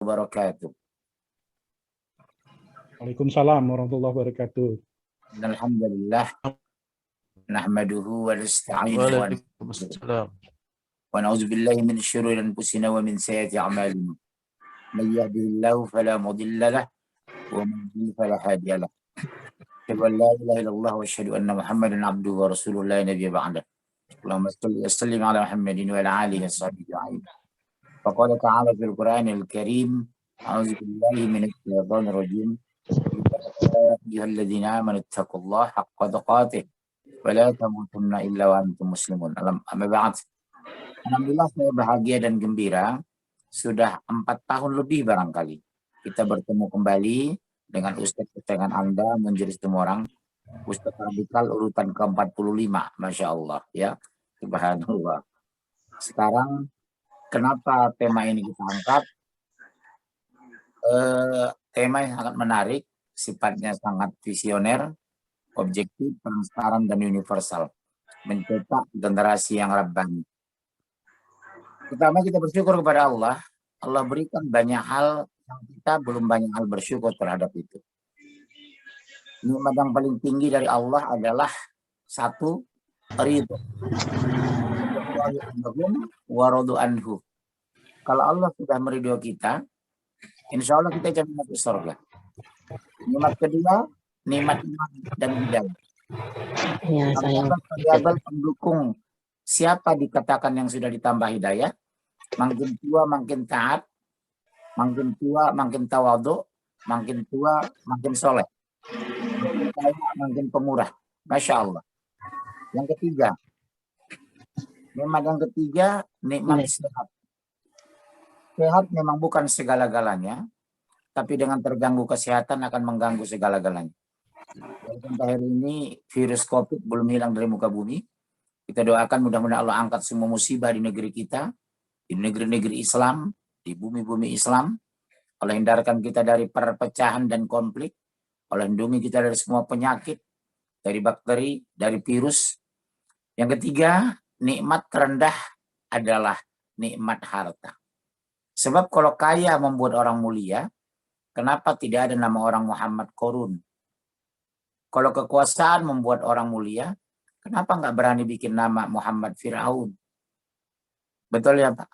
wabarakatuh. Waalaikumsalam warahmatullahi wabarakatuh. Alhamdulillah nahmaduhu wa nasta'inuhu wa na'udzu billahi min syururi anfusina wa min sayyiati a'malina. May yahdihillahu fala mudilla lahu wa man yudlil fala hadiya lahu. Asyhadu an la ilaha illallah wa asyhadu anna Muhammadan abduhu wa rasuluhu la nabiyya ba'dah. Allahumma shalli wa sallim ala Muhammadin wa ala alihi wa sahbihi ajma'in. Faqala ta'ala fil Qur'anil Karim, a'udzu billahi minasy syaithanir rajim. Ya ayyuhalladzina amanu taqullaha haqqa tuqatih wa la tamutunna illa wa antum muslimun. Amma ba'd. Alhamdulillah saya bahagia dan gembira. Sudah 4 tahun lebih barangkali kita bertemu kembali dengan Ustadz kesayangan Anda, menjadi semua orang, Ustadz Radikal urutan ke-45, Masya Allah ya, subhanallah. Sekarang kenapa tema ini kita angkat? Tema yang sangat menarik, sifatnya sangat visioner, objektif, transparan, dan universal. Mencetak generasi yang rabbani. Pertama kita bersyukur kepada Allah. Allah berikan banyak hal yang kita belum banyak hal bersyukur terhadap itu. Nikmat yang paling tinggi dari Allah adalah satu, ridho. Waradu anhu. Kalau Allah sudah meridho kita, insya Allah kita akan masuk surga. Nikmat kedua, nikmat iman dan hidayah. Ya, saya variabel pendukung siapa dikatakan yang sudah ditambah hidayah, makin tua makin taat, makin tua makin tawadhu, makin tua makin soleh, makin kaya makin pemurah. Masya Allah. Yang ketiga, nikmat sehat. Sehat memang bukan segala-galanya, tapi dengan terganggu kesehatan akan mengganggu segala-galanya. Walaupun hari ini virus COVID belum hilang dari muka bumi, kita doakan mudah-mudahan Allah angkat semua musibah di negeri kita, di negeri-negeri Islam, di bumi-bumi Islam. Allah hindarkan kita dari perpecahan dan konflik. Allah lindungi kita dari semua penyakit, dari bakteri, dari virus. Yang ketiga, nikmat terendah adalah nikmat harta. Sebab kalau kaya membuat orang mulia, kenapa tidak ada nama orang Muhammad Korun? Kalau kekuasaan membuat orang mulia, kenapa nggak berani bikin nama Muhammad Fir'aun? Betul ya Pak?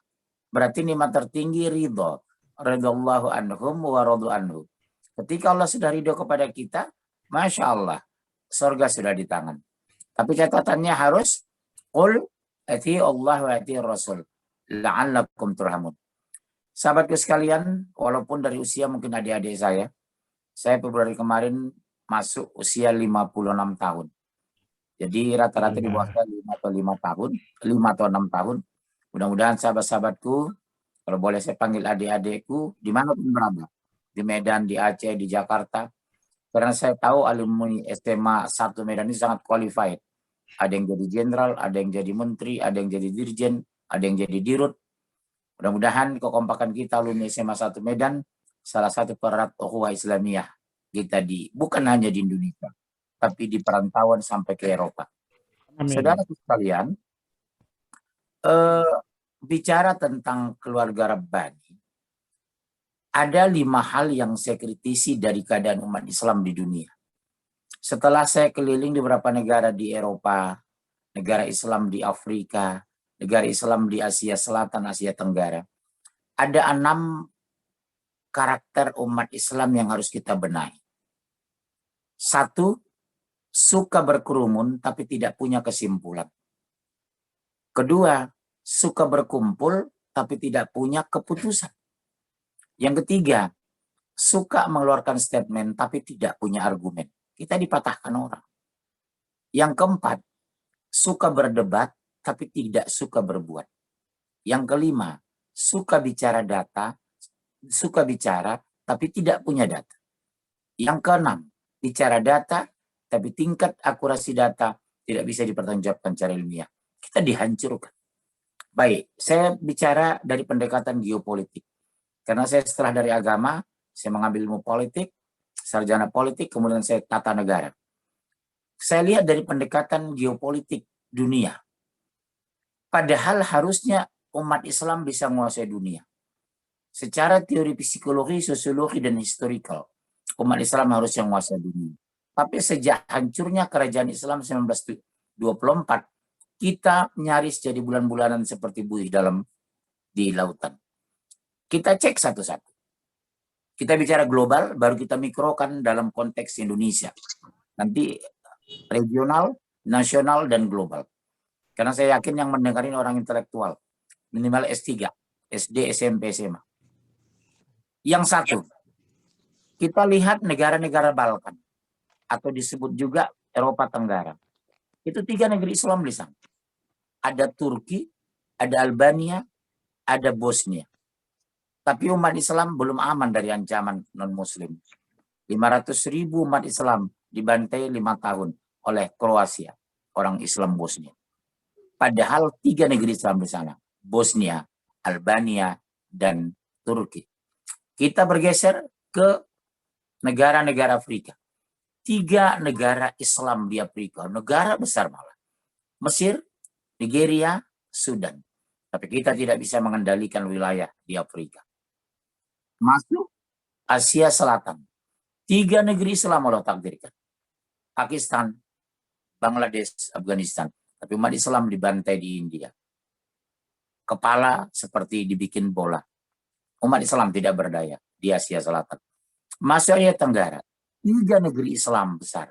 Berarti nikmat tertinggi ridho. Ridallahu anhum wa radu anhu. Ketika Allah sudah ridho kepada kita, Masya Allah, surga sudah di tangan. Tapi catatannya harus qul ati Allah wa ati Rasul la'allakum turhamun. Sahabatku sekalian, walaupun dari usia mungkin adik-adik saya Februari kemarin masuk usia 56 tahun. Jadi rata-rata di bawah 5 atau 5 tahun, 5 atau 6 tahun. Mudah-mudahan sahabat-sahabatku, kalau boleh saya panggil adik-adikku, dimanapun berada, di Medan, di Aceh, di Jakarta, karena saya tahu alumni SMA 1 Medan ini sangat qualified. Ada yang jadi jenderal, ada yang jadi menteri, ada yang jadi dirjen, ada yang jadi dirut. Mudah-mudahan kekompakan kita alumni SMA 1 Medan, salah satu pererat ukhuwah Islamiyah kita bukan hanya di Indonesia, tapi di perantauan sampai ke Eropa. Saudara sekalian, bicara tentang keluarga Rabbani, ada 5 hal yang saya kritisi dari keadaan umat Islam di dunia. Setelah saya keliling di beberapa negara di Eropa, negara Islam di Afrika, negara Islam di Asia Selatan, Asia Tenggara, ada 6 karakter umat Islam yang harus kita benahi. 1, suka berkerumun tapi tidak punya kesimpulan. Kedua, suka berkumpul tapi tidak punya keputusan. Yang ketiga, suka mengeluarkan statement tapi tidak punya argumen. Kita dipatahkan orang. Yang keempat, suka berdebat tapi tidak suka berbuat. Yang kelima, suka bicara tapi tidak punya data. Yang keenam, bicara data tapi tingkat akurasi data tidak bisa dipertanggungjawabkan secara ilmiah. Kita dihancurkan. Baik, saya bicara dari pendekatan geopolitik. Karena saya setelah dari agama, saya mengambil ilmu politik, sarjana politik, kemudian saya tata negara. Saya lihat dari pendekatan geopolitik dunia. Padahal harusnya umat Islam bisa menguasai dunia. Secara teori psikologi, sosiologi, dan historikal, umat Islam harus yang menguasai dunia. Tapi sejak hancurnya kerajaan Islam 1924, kita nyaris jadi bulan-bulanan seperti buih di lautan. Kita cek satu-satu. Kita bicara global, baru kita mikrokan dalam konteks Indonesia. Nanti regional, nasional, dan global. Karena saya yakin yang mendengarin orang intelektual, minimal S3, SD, SMP, SMA. Yang satu, kita lihat negara-negara Balkan, atau disebut juga Eropa Tenggara. Itu 3 negeri Islam di sana. Ada Turki, ada Albania, ada Bosnia. Tapi umat Islam belum aman dari ancaman non-Muslim. 500.000 umat Islam dibantai 5 tahun oleh Kroasia, orang Islam Bosnia. Padahal 3 negeri Islam di sana, Bosnia, Albania, dan Turki. Kita bergeser ke negara-negara Afrika. 3 negara Islam di Afrika, negara besar malah. Mesir, Nigeria, Sudan. Tapi kita tidak bisa mengendalikan wilayah di Afrika. Masuk Asia Selatan. 3 negeri Islam Allah takdirkan. Pakistan, Bangladesh, Afghanistan. Tapi umat Islam dibantai di India. Kepala seperti dibikin bola. Umat Islam tidak berdaya di Asia Selatan. Masuk Asia Tenggara. 3 negeri Islam besar.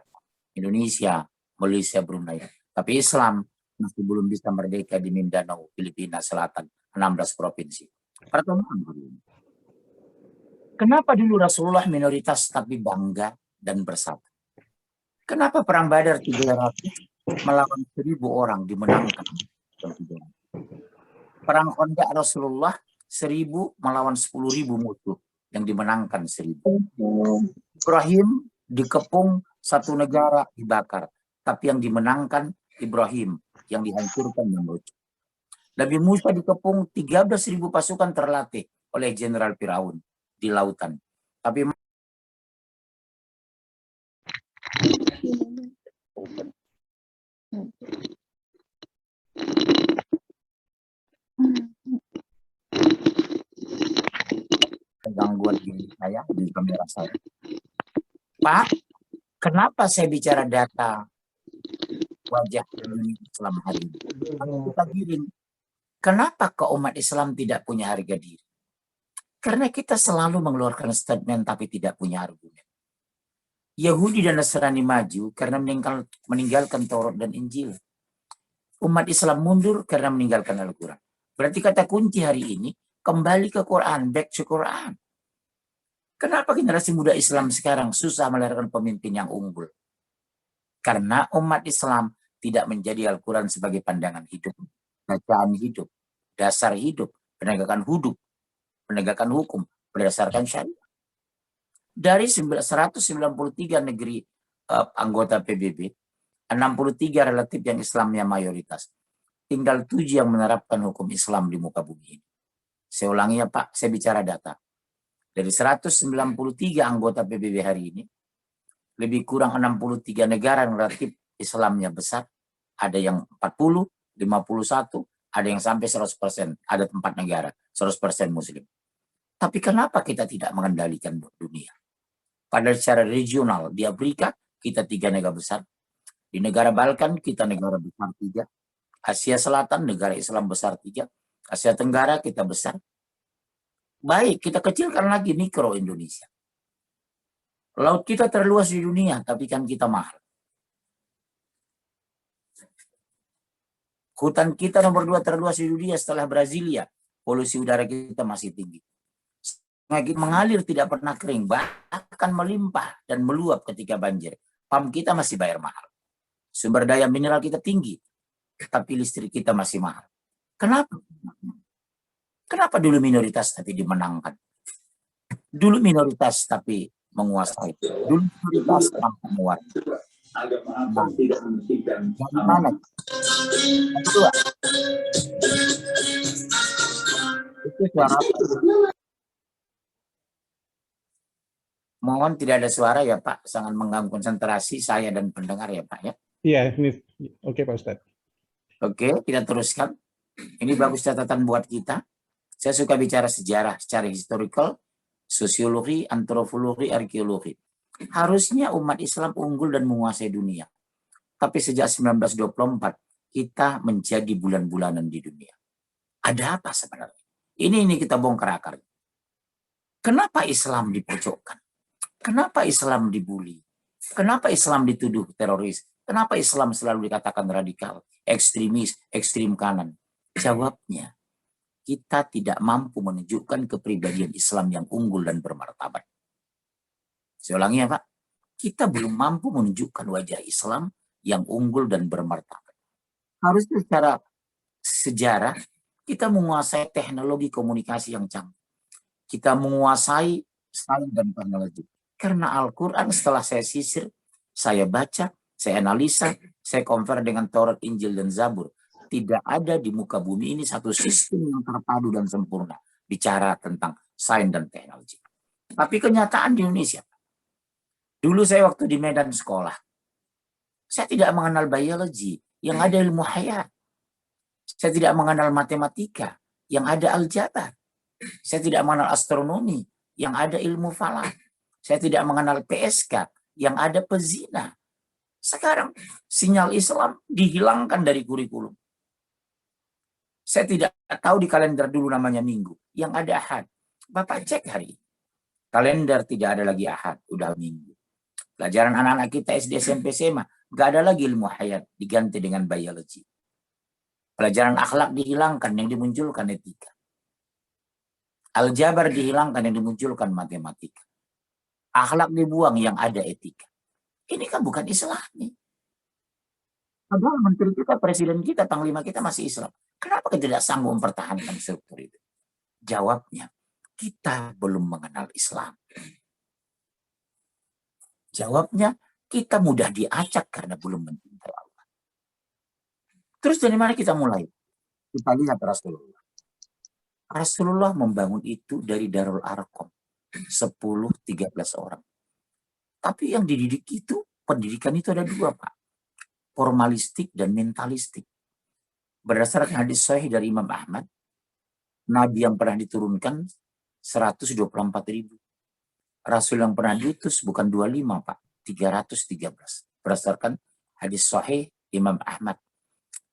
Indonesia, Malaysia, Brunei. Tapi Islam masih belum bisa merdeka di Mindanao, Filipina Selatan, 16 provinsi. Pertemuan dulu. Kenapa dulu Rasulullah minoritas tapi bangga dan bersatu? Kenapa perang Badar 300 melawan 1.000 orang dimenangkan? Perang Khandaq Rasulullah 1.000 melawan 10.000 musuh yang dimenangkan 1.000. Ibrahim dikepung 1 negara dibakar, tapi yang dimenangkan Ibrahim, yang dihancurkan Namrud. Nabi Musa dikepung 13.000 pasukan terlatih oleh Jenderal Firaun di lautan. Tapi gangguan di saya, di kamera saya. Pak, kenapa saya bicara data wajah Islam hari ini? Kita giring. Kenapa ke umat Islam tidak punya harga diri? Karena kita selalu mengeluarkan statement tapi tidak punya argumen. Yahudi dan Nasrani maju karena meninggalkan Taurat dan Injil. Umat Islam mundur karena meninggalkan Al-Quran. Berarti kata kunci hari ini, kembali ke Quran, back to Quran. Kenapa generasi muda Islam sekarang susah melahirkan pemimpin yang unggul? Karena umat Islam tidak menjadi Al-Quran sebagai pandangan hidup, bacaan hidup, dasar hidup, penegakan hukum berdasarkan syariat. Dari 193 negeri anggota PBB, 63 relatif yang Islamnya mayoritas. Tinggal 7 yang menerapkan hukum Islam di muka bumi ini. Saya ulangi ya Pak, saya bicara data. Dari 193 anggota PBB hari ini, lebih kurang 63 negara yang relatif Islamnya besar. Ada yang 40, 51, ada yang sampai 100%. Ada 4 negara, 100% Muslim. Tapi kenapa kita tidak mengendalikan dunia? Pada secara regional, di Afrika kita 3 negara besar. Di negara Balkan kita negara besar 3. Asia Selatan negara Islam besar 3. Asia Tenggara kita besar. Baik, kita kecilkan lagi mikro Indonesia. Laut kita terluas di dunia, tapi kan kita mahal. Hutan kita nomor 2 terluas di dunia setelah Brasilia. Polusi udara kita masih tinggi. Sungai mengalir tidak pernah kering, bahkan melimpah dan meluap ketika banjir. PAM kita masih bayar mahal. Sumber daya mineral kita tinggi, tapi listrik kita masih mahal. Kenapa? Kenapa dulu minoritas tapi dimenangkan? Dulu minoritas tapi menguasai. Dulu minoritas mampu menguasai. Bagaimana? Kedua, itu suara. Mohon tidak ada suara ya Pak, sangat mengganggu konsentrasi saya dan pendengar ya Pak ya. Iya, ini oke Pak Ustadz. Oke, kita teruskan. Ini bagus catatan buat kita. Saya suka bicara sejarah secara historical, sosiologi, antropologi, arkeologi. Harusnya umat Islam unggul dan menguasai dunia. Tapi sejak 1924, kita menjadi bulan-bulanan di dunia. Ada apa sebenarnya? Ini kita bongkar akar. Kenapa Islam dipojokkan? Kenapa Islam dibully? Kenapa Islam dituduh teroris? Kenapa Islam selalu dikatakan radikal, ekstremis, ekstrim kanan? Jawabnya, kita tidak mampu menunjukkan kepribadian Islam yang unggul dan bermartabat. Saya ulangi ya Pak, kita belum mampu menunjukkan wajah Islam yang unggul dan bermartabat. Harusnya secara sejarah, kita menguasai teknologi komunikasi yang canggih. Kita menguasai sains dan teknologi. Karena Al-Quran setelah saya sisir, saya baca, saya analisa, saya compare dengan Taurat, Injil, dan Zabur. Tidak ada di muka bumi ini satu sistem yang terpadu dan sempurna. Bicara tentang sains dan teknologi. Tapi kenyataan di Indonesia. Dulu saya waktu di Medan sekolah. Saya tidak mengenal biologi. Yang ada ilmu hayat. Saya tidak mengenal matematika. Yang ada aljabar. Saya tidak mengenal astronomi, yang ada ilmu falak. Saya tidak mengenal PSK, yang ada pezina. Sekarang sinyal Islam dihilangkan dari kurikulum. Saya tidak tahu di kalender dulu namanya minggu, yang ada Ahad. Bapak cek hari ini. Kalender tidak ada lagi Ahad, udah minggu. Pelajaran anak-anak kita SD, SMP, SMA, nggak ada lagi ilmu hayat, diganti dengan biologi. Pelajaran akhlak dihilangkan, yang dimunculkan etika. Aljabar dihilangkan, yang dimunculkan matematika. Akhlak dibuang, yang ada etika. Ini kan bukan Islam nih. Padahal menteri kita, presiden kita, panglima kita masih Islam. Kenapa kita tidak sanggup mempertahankan struktur itu? Jawabnya, kita belum mengenal Islam. Jawabnya, kita mudah diacak karena belum mencintai Allah. Terus dari mana kita mulai? Kita lihat Rasulullah. Rasulullah membangun itu dari Darul Arqam. 10-13 orang. Tapi yang dididik itu, pendidikan itu ada dua Pak. Formalistik dan mentalistik. Berdasarkan hadis sahih dari Imam Ahmad, Nabi yang pernah diturunkan 124.000. Rasul yang pernah diutus bukan 25 Pak, 313. Berdasarkan hadis sahih Imam Ahmad,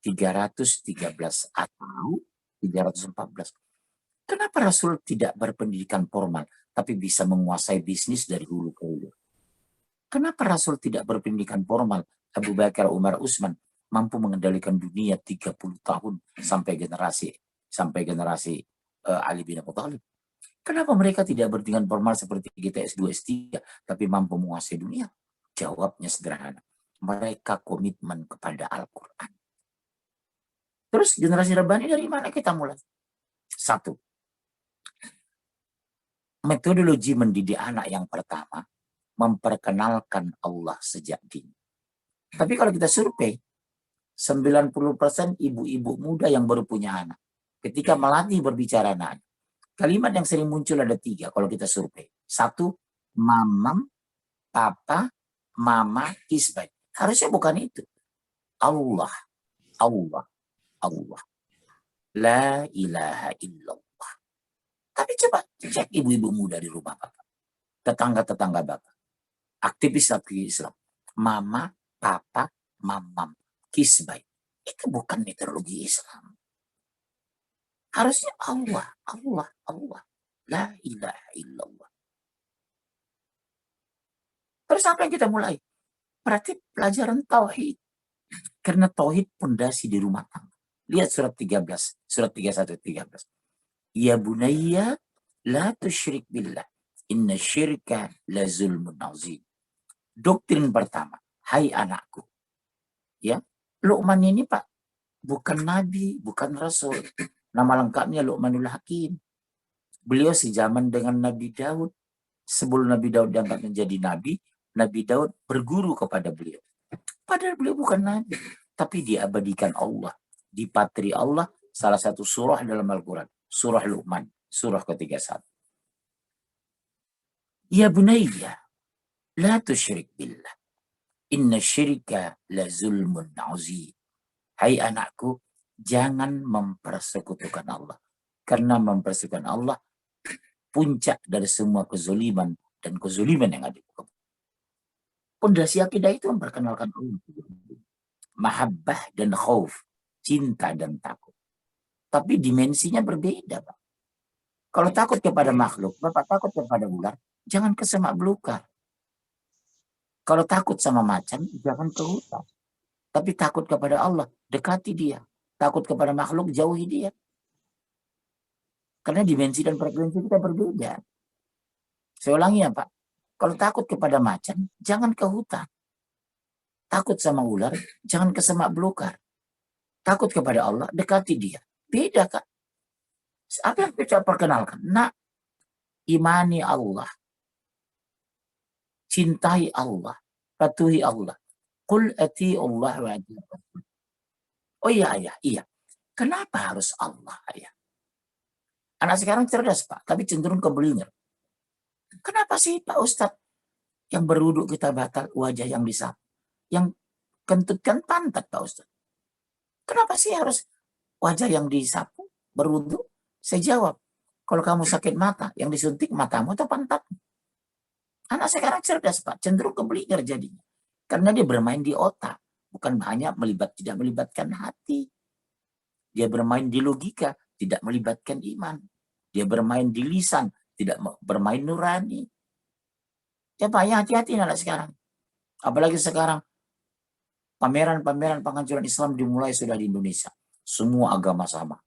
313 atau 314. Kenapa Rasul tidak berpendidikan formal, tapi bisa menguasai bisnis dari hulu ke hilir? Kenapa Rasul tidak berpendidikan formal, Abu Bakar, Umar, Utsman, mampu mengendalikan dunia 30 tahun sampai generasi Ali bin Abi Thalib? Kenapa mereka tidak berpendidikan formal seperti kita S2, S3, tapi mampu menguasai dunia? Jawabnya sederhana. Mereka komitmen kepada Al-Quran. Terus generasi Rabbani dari mana kita mulai? Satu. Metodologi mendidik anak yang pertama, memperkenalkan Allah sejak dini. Tapi kalau kita survei, 90% ibu-ibu muda yang baru punya anak. Ketika melatih berbicara anak, kalimat yang sering muncul ada 3 kalau kita survei. 1, mamam, papa, mama, kisbay. Harusnya bukan itu. Allah, Allah, Allah. La ilaha illallah. Tapi coba cek ibu-ibu muda di rumah Bapak. Tetangga-tetangga Bapak. Aktivis Islam. Mama, papa, mamam, kisbay. Itu bukan metodologi Islam. Harusnya Allah, Allah, Allah. La ilaha illallah. Terus apa yang kita mulai? Berarti pelajaran tauhid. Karena tauhid pondasi di rumah tangga. Lihat surat 13, surat 31-13. Ya bunayya la tusyrik billah. Inna syirka la zulmun azim. Doktrin pertama, hai anakku. Ya, Luqman ini Pak bukan nabi, bukan rasul. Nama lengkapnya Luqmanul Hakim. Beliau sejaman dengan Nabi Daud. Sebelum Nabi Daud diangkat menjadi nabi, Nabi Daud berguru kepada beliau. Padahal beliau bukan nabi, tapi diabadikan Allah, dipatri Allah. Salah satu surah dalam Al-Quran, surah Luqman, surah ke-31. Ya bunayya, la tusyrik billah. Inna syirka la zulmun azim. Hai anakku, jangan mempersekutukan Allah. Karena mempersekutukan Allah puncak dari semua kezaliman dan kezaliman yang ada. Pondasi akidah itu memperkenalkan Allah. Mahabbah dan khauf, cinta dan takut. Tapi dimensinya berbeda, Pak. Kalau takut kepada makhluk, Bapak takut kepada ular, jangan ke semak belukar. Kalau takut sama macan, jangan ke hutan. Tapi takut kepada Allah, dekati dia. Takut kepada makhluk, jauhi dia. Karena dimensi dan frekuensi kita berbeda. Saya ulangi ya, Pak. Kalau takut kepada macan, jangan ke hutan. Takut sama ular, jangan ke semak belukar. Takut kepada Allah, dekati dia. Beda, Kak. Apa yang kita perkenalkan? Nak, imani Allah. Cintai Allah. Patuhi Allah. Qul ati'ullah wa ati'ur rasul. Oh iya, ayah, iya. Kenapa harus Allah, ayah? Anak sekarang cerdas, Pak, tapi cenderung kebelinger. Kenapa sih, Pak Ustadz? Yang berwuduk kita batal, wajah yang disapu. Yang kentutkan pantat, Pak Ustadz. Kenapa sih harus wajah yang disapu, berwuduk? Saya jawab, kalau kamu sakit mata, yang disuntik matamu atau pantatmu? Anak sekarang cerdas, Pak, cenderung kebelinger jadinya. Karena dia bermain di otak, bukan hanya tidak melibatkan hati. Dia bermain di logika, tidak melibatkan iman. Dia bermain di lisan, tidak bermain nurani. Ya Pak, ya hati-hati anak sekarang. Apalagi sekarang, pameran-pameran penghancuran Islam dimulai sudah di Indonesia. Semua agama sama.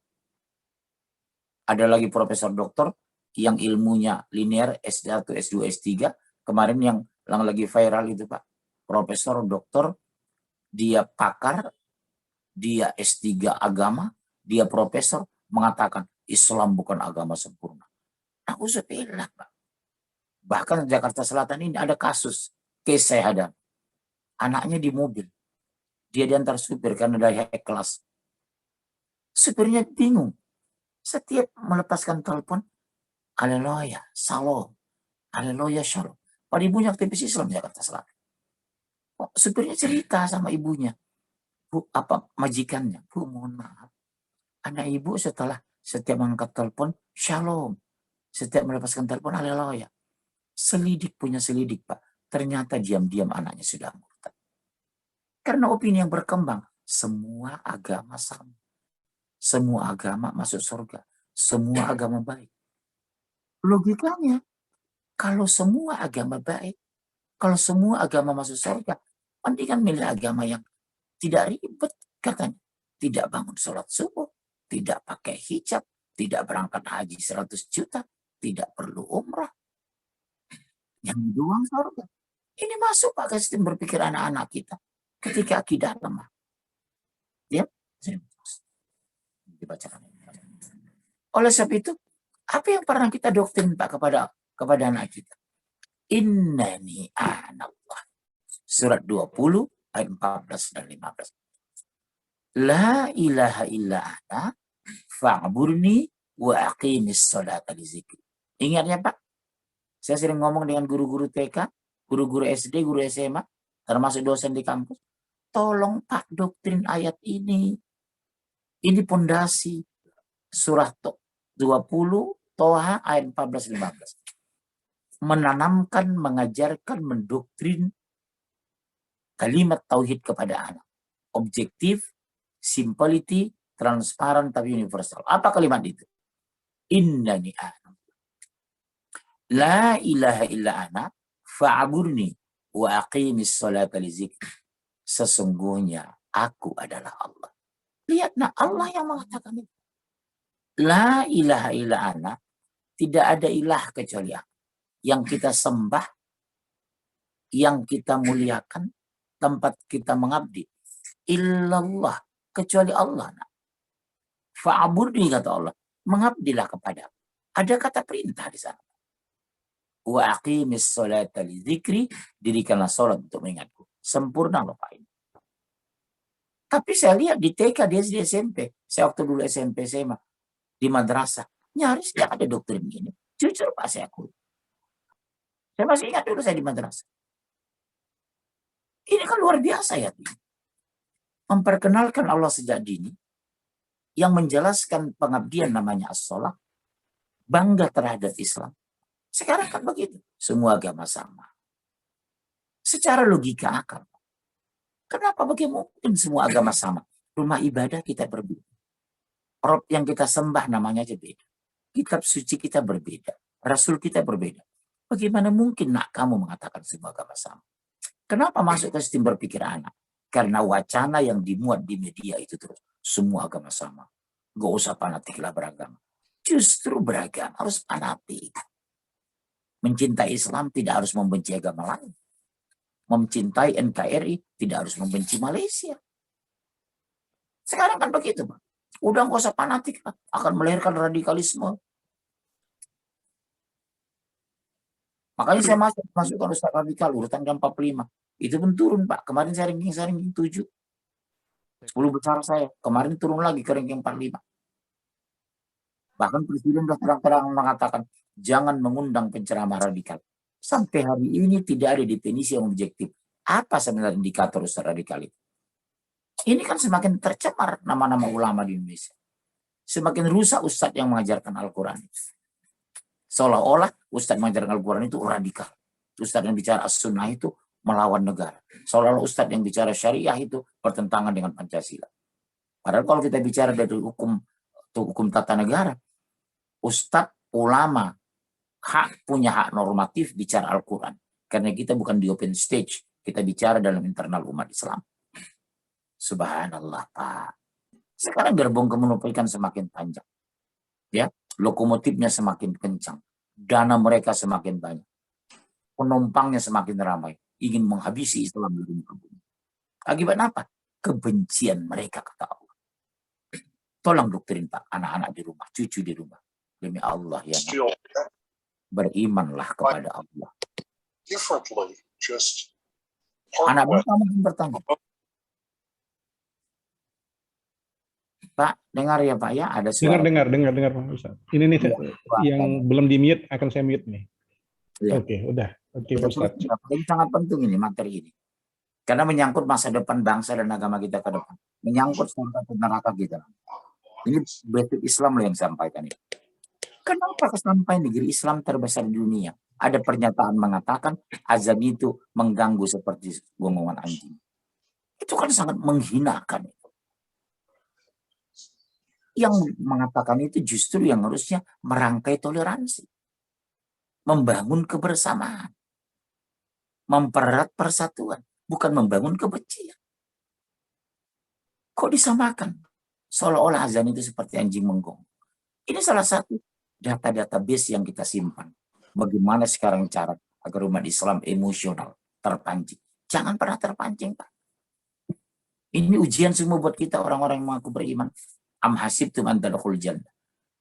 Ada lagi profesor doktor yang ilmunya linear S1, S2, S3. Kemarin yang lagi viral itu Pak. Profesor doktor, dia pakar, dia S3 agama, dia profesor, mengatakan Islam bukan agama sempurna. Nauzubillah, Pak. Bahkan Jakarta Selatan ini ada kasus, case saya ada. Anaknya di mobil. Dia diantar supir karena dari high kelas. Supirnya bingung. Setiap melepaskan telepon, haleluya, salam, haleluya, shalom. Pada ibunya aktivis Islam Jakarta Selatan. Supirnya cerita sama ibunya. Bu, apa majikannya? Bu, mohon maaf. Anak ibu setelah setiap mengangkat telepon, shalom. Setiap melepaskan telepon, haleluya. Selidik punya selidik, Pak. Ternyata diam-diam anaknya sudah murtad. Karena opini yang berkembang, semua agama sama. Semua agama masuk surga. Semua agama baik. Logikanya, kalau semua agama baik, kalau semua agama masuk surga, mendingan milih agama yang tidak ribet, katanya. Tidak bangun sholat subuh, tidak pakai hijab, tidak berangkat haji 100 juta, tidak perlu umrah. Yang doang surga. Ini masuk Pak ke sistem berpikir anak-anak kita ketika akidah lemah. Ya, dibacakan. Oleh sebab itu, apa yang pernah kita doktrin Pak kepada anak kita? Innani anallah. Surat 20 ayat 14 dan 15. La ilaha illa ana fa'burni wa aqimis sholata li zikri. Ingatnya Pak, saya sering ngomong dengan guru-guru TK, guru-guru SD, guru SMA, termasuk dosen di kampus. Tolong Pak doktrin ayat ini. Ini pondasi surah 20 Toha ayat 14-15. Menanamkan, mengajarkan, mendoktrin kalimat tauhid kepada anak. Objektif, simplicity, transparan, tapi universal. Apa kalimat itu? Innani ana. La ilaha illa ana fa'burni wa aqimis sholata li zikri. Sesungguhnya aku adalah Allah. Lihat, nah Allah yang mengatakan itu. La ilaha illa ana. Tidak ada ilah kecuali aku. Yang kita sembah, yang kita muliakan, tempat kita mengabdi. Illallah. Kecuali Allah. Nah. Fa'abudni kata Allah. Mengabdilah kepada. Ada kata perintah di sana. Wa aqimis sholata li dzikri. Dirikanlah sholat untuk mengingatku. Sempurna loh Pak ini. Tapi saya lihat di TK, di SD, SMP. Saya waktu dulu SMP, SMA. Di madrasah. Nyaris tidak ada doktrin ini. Jujur Pak saya akui. Saya masih ingat dulu saya di madrasah. Ini kan luar biasa ya. Memperkenalkan Allah sejak dini. yang menjelaskan pengabdian namanya as-shalah, bangga terhadap Islam. Sekarang kan begitu, semua agama sama. Secara logika akal, kenapa bagaimana mungkin semua agama sama? Rumah ibadah kita berbeda. Rob yang kita sembah namanya aja beda. Kitab suci kita berbeda. Rasul kita berbeda. Bagaimana mungkin nak kamu mengatakan semua agama sama? Kenapa masuk ke sistem berpikir anak? Karena wacana yang dimuat di media itu terus. Semua agama sama. Gak usah fanatiklah beragama. Justru beragama harus fanatik. Mencintai Islam tidak harus membenci agama lain. Mencintai NKRI tidak harus membenci Malaysia. Sekarang kan begitu, Pak. Udah nggak usah fanatik, Pak. Akan melahirkan radikalisme. Makanya saya masukkan Ustaz radikal urutan jam 45. Itu pun turun, Pak. Kemarin saya ranking 7. 10 besar saya. Kemarin turun lagi ke ranking 45. Bahkan Presiden sudah terang-terang mengatakan jangan mengundang penceramah radikal. Sampai hari ini tidak ada definisi yang objektif. Apa sebenarnya indikator Ustaz radikal itu? Ini kan semakin tercemar nama-nama ulama di Indonesia. Semakin rusak Ustadz yang mengajarkan Al-Quran. Seolah-olah Ustadz mengajarkan Al-Quran itu radikal. Ustadz yang bicara as-sunnah itu melawan negara. Seolah-olah Ustadz yang bicara syariah itu bertentangan dengan Pancasila. Padahal kalau kita bicara dari hukum tata negara, Ustadz ulama punya hak normatif bicara Al-Quran. Karena kita bukan di open stage. Kita bicara dalam internal umat Islam. Subhanallah, Pak. Sekarang gerbong kemunafik semakin panjang. Ya, lokomotifnya semakin kencang. Dana mereka semakin banyak. Penumpangnya semakin ramai. Ingin menghabisi Islam di muka bumi. Akibat apa? Kebencian mereka kata Allah. Tolong doktrin, Pak, anak-anak di rumah, cucu di rumah. Demi Allah ya. Berimanlah kepada Allah. Anak bapak mungkin bertanya, Pak, dengar ya Pak ya, ada suara. Dengar Pak Ustaz. Ini nih yang belum di-mute akan saya mute nih. Ya. Oke, udah. Oke, Pak Ustaz. Ini sangat penting ini materi ini. Karena menyangkut masa depan bangsa dan agama kita ke depan. Menyangkut sampai ke neraka kita. Ini basic Islam yang sampaikan ini. Kenapa sampai negeri Islam terbesar di dunia ada pernyataan mengatakan azan itu mengganggu seperti gongongan anjing? Itu kan sangat menghinakan. Yang mengatakan itu justru yang harusnya merangkai toleransi, membangun kebersamaan, mempererat persatuan, bukan membangun kebencian. Kok disamakan? Seolah-olah azan itu seperti anjing menggonggong. Ini salah satu data-database yang kita simpan. Bagaimana sekarang cara agar umat Islam emosional terpancing. Jangan pernah terpancing, Pak. Ini ujian semua buat kita orang-orang yang mengaku beriman. Am hasibtum an tadkhulul jannah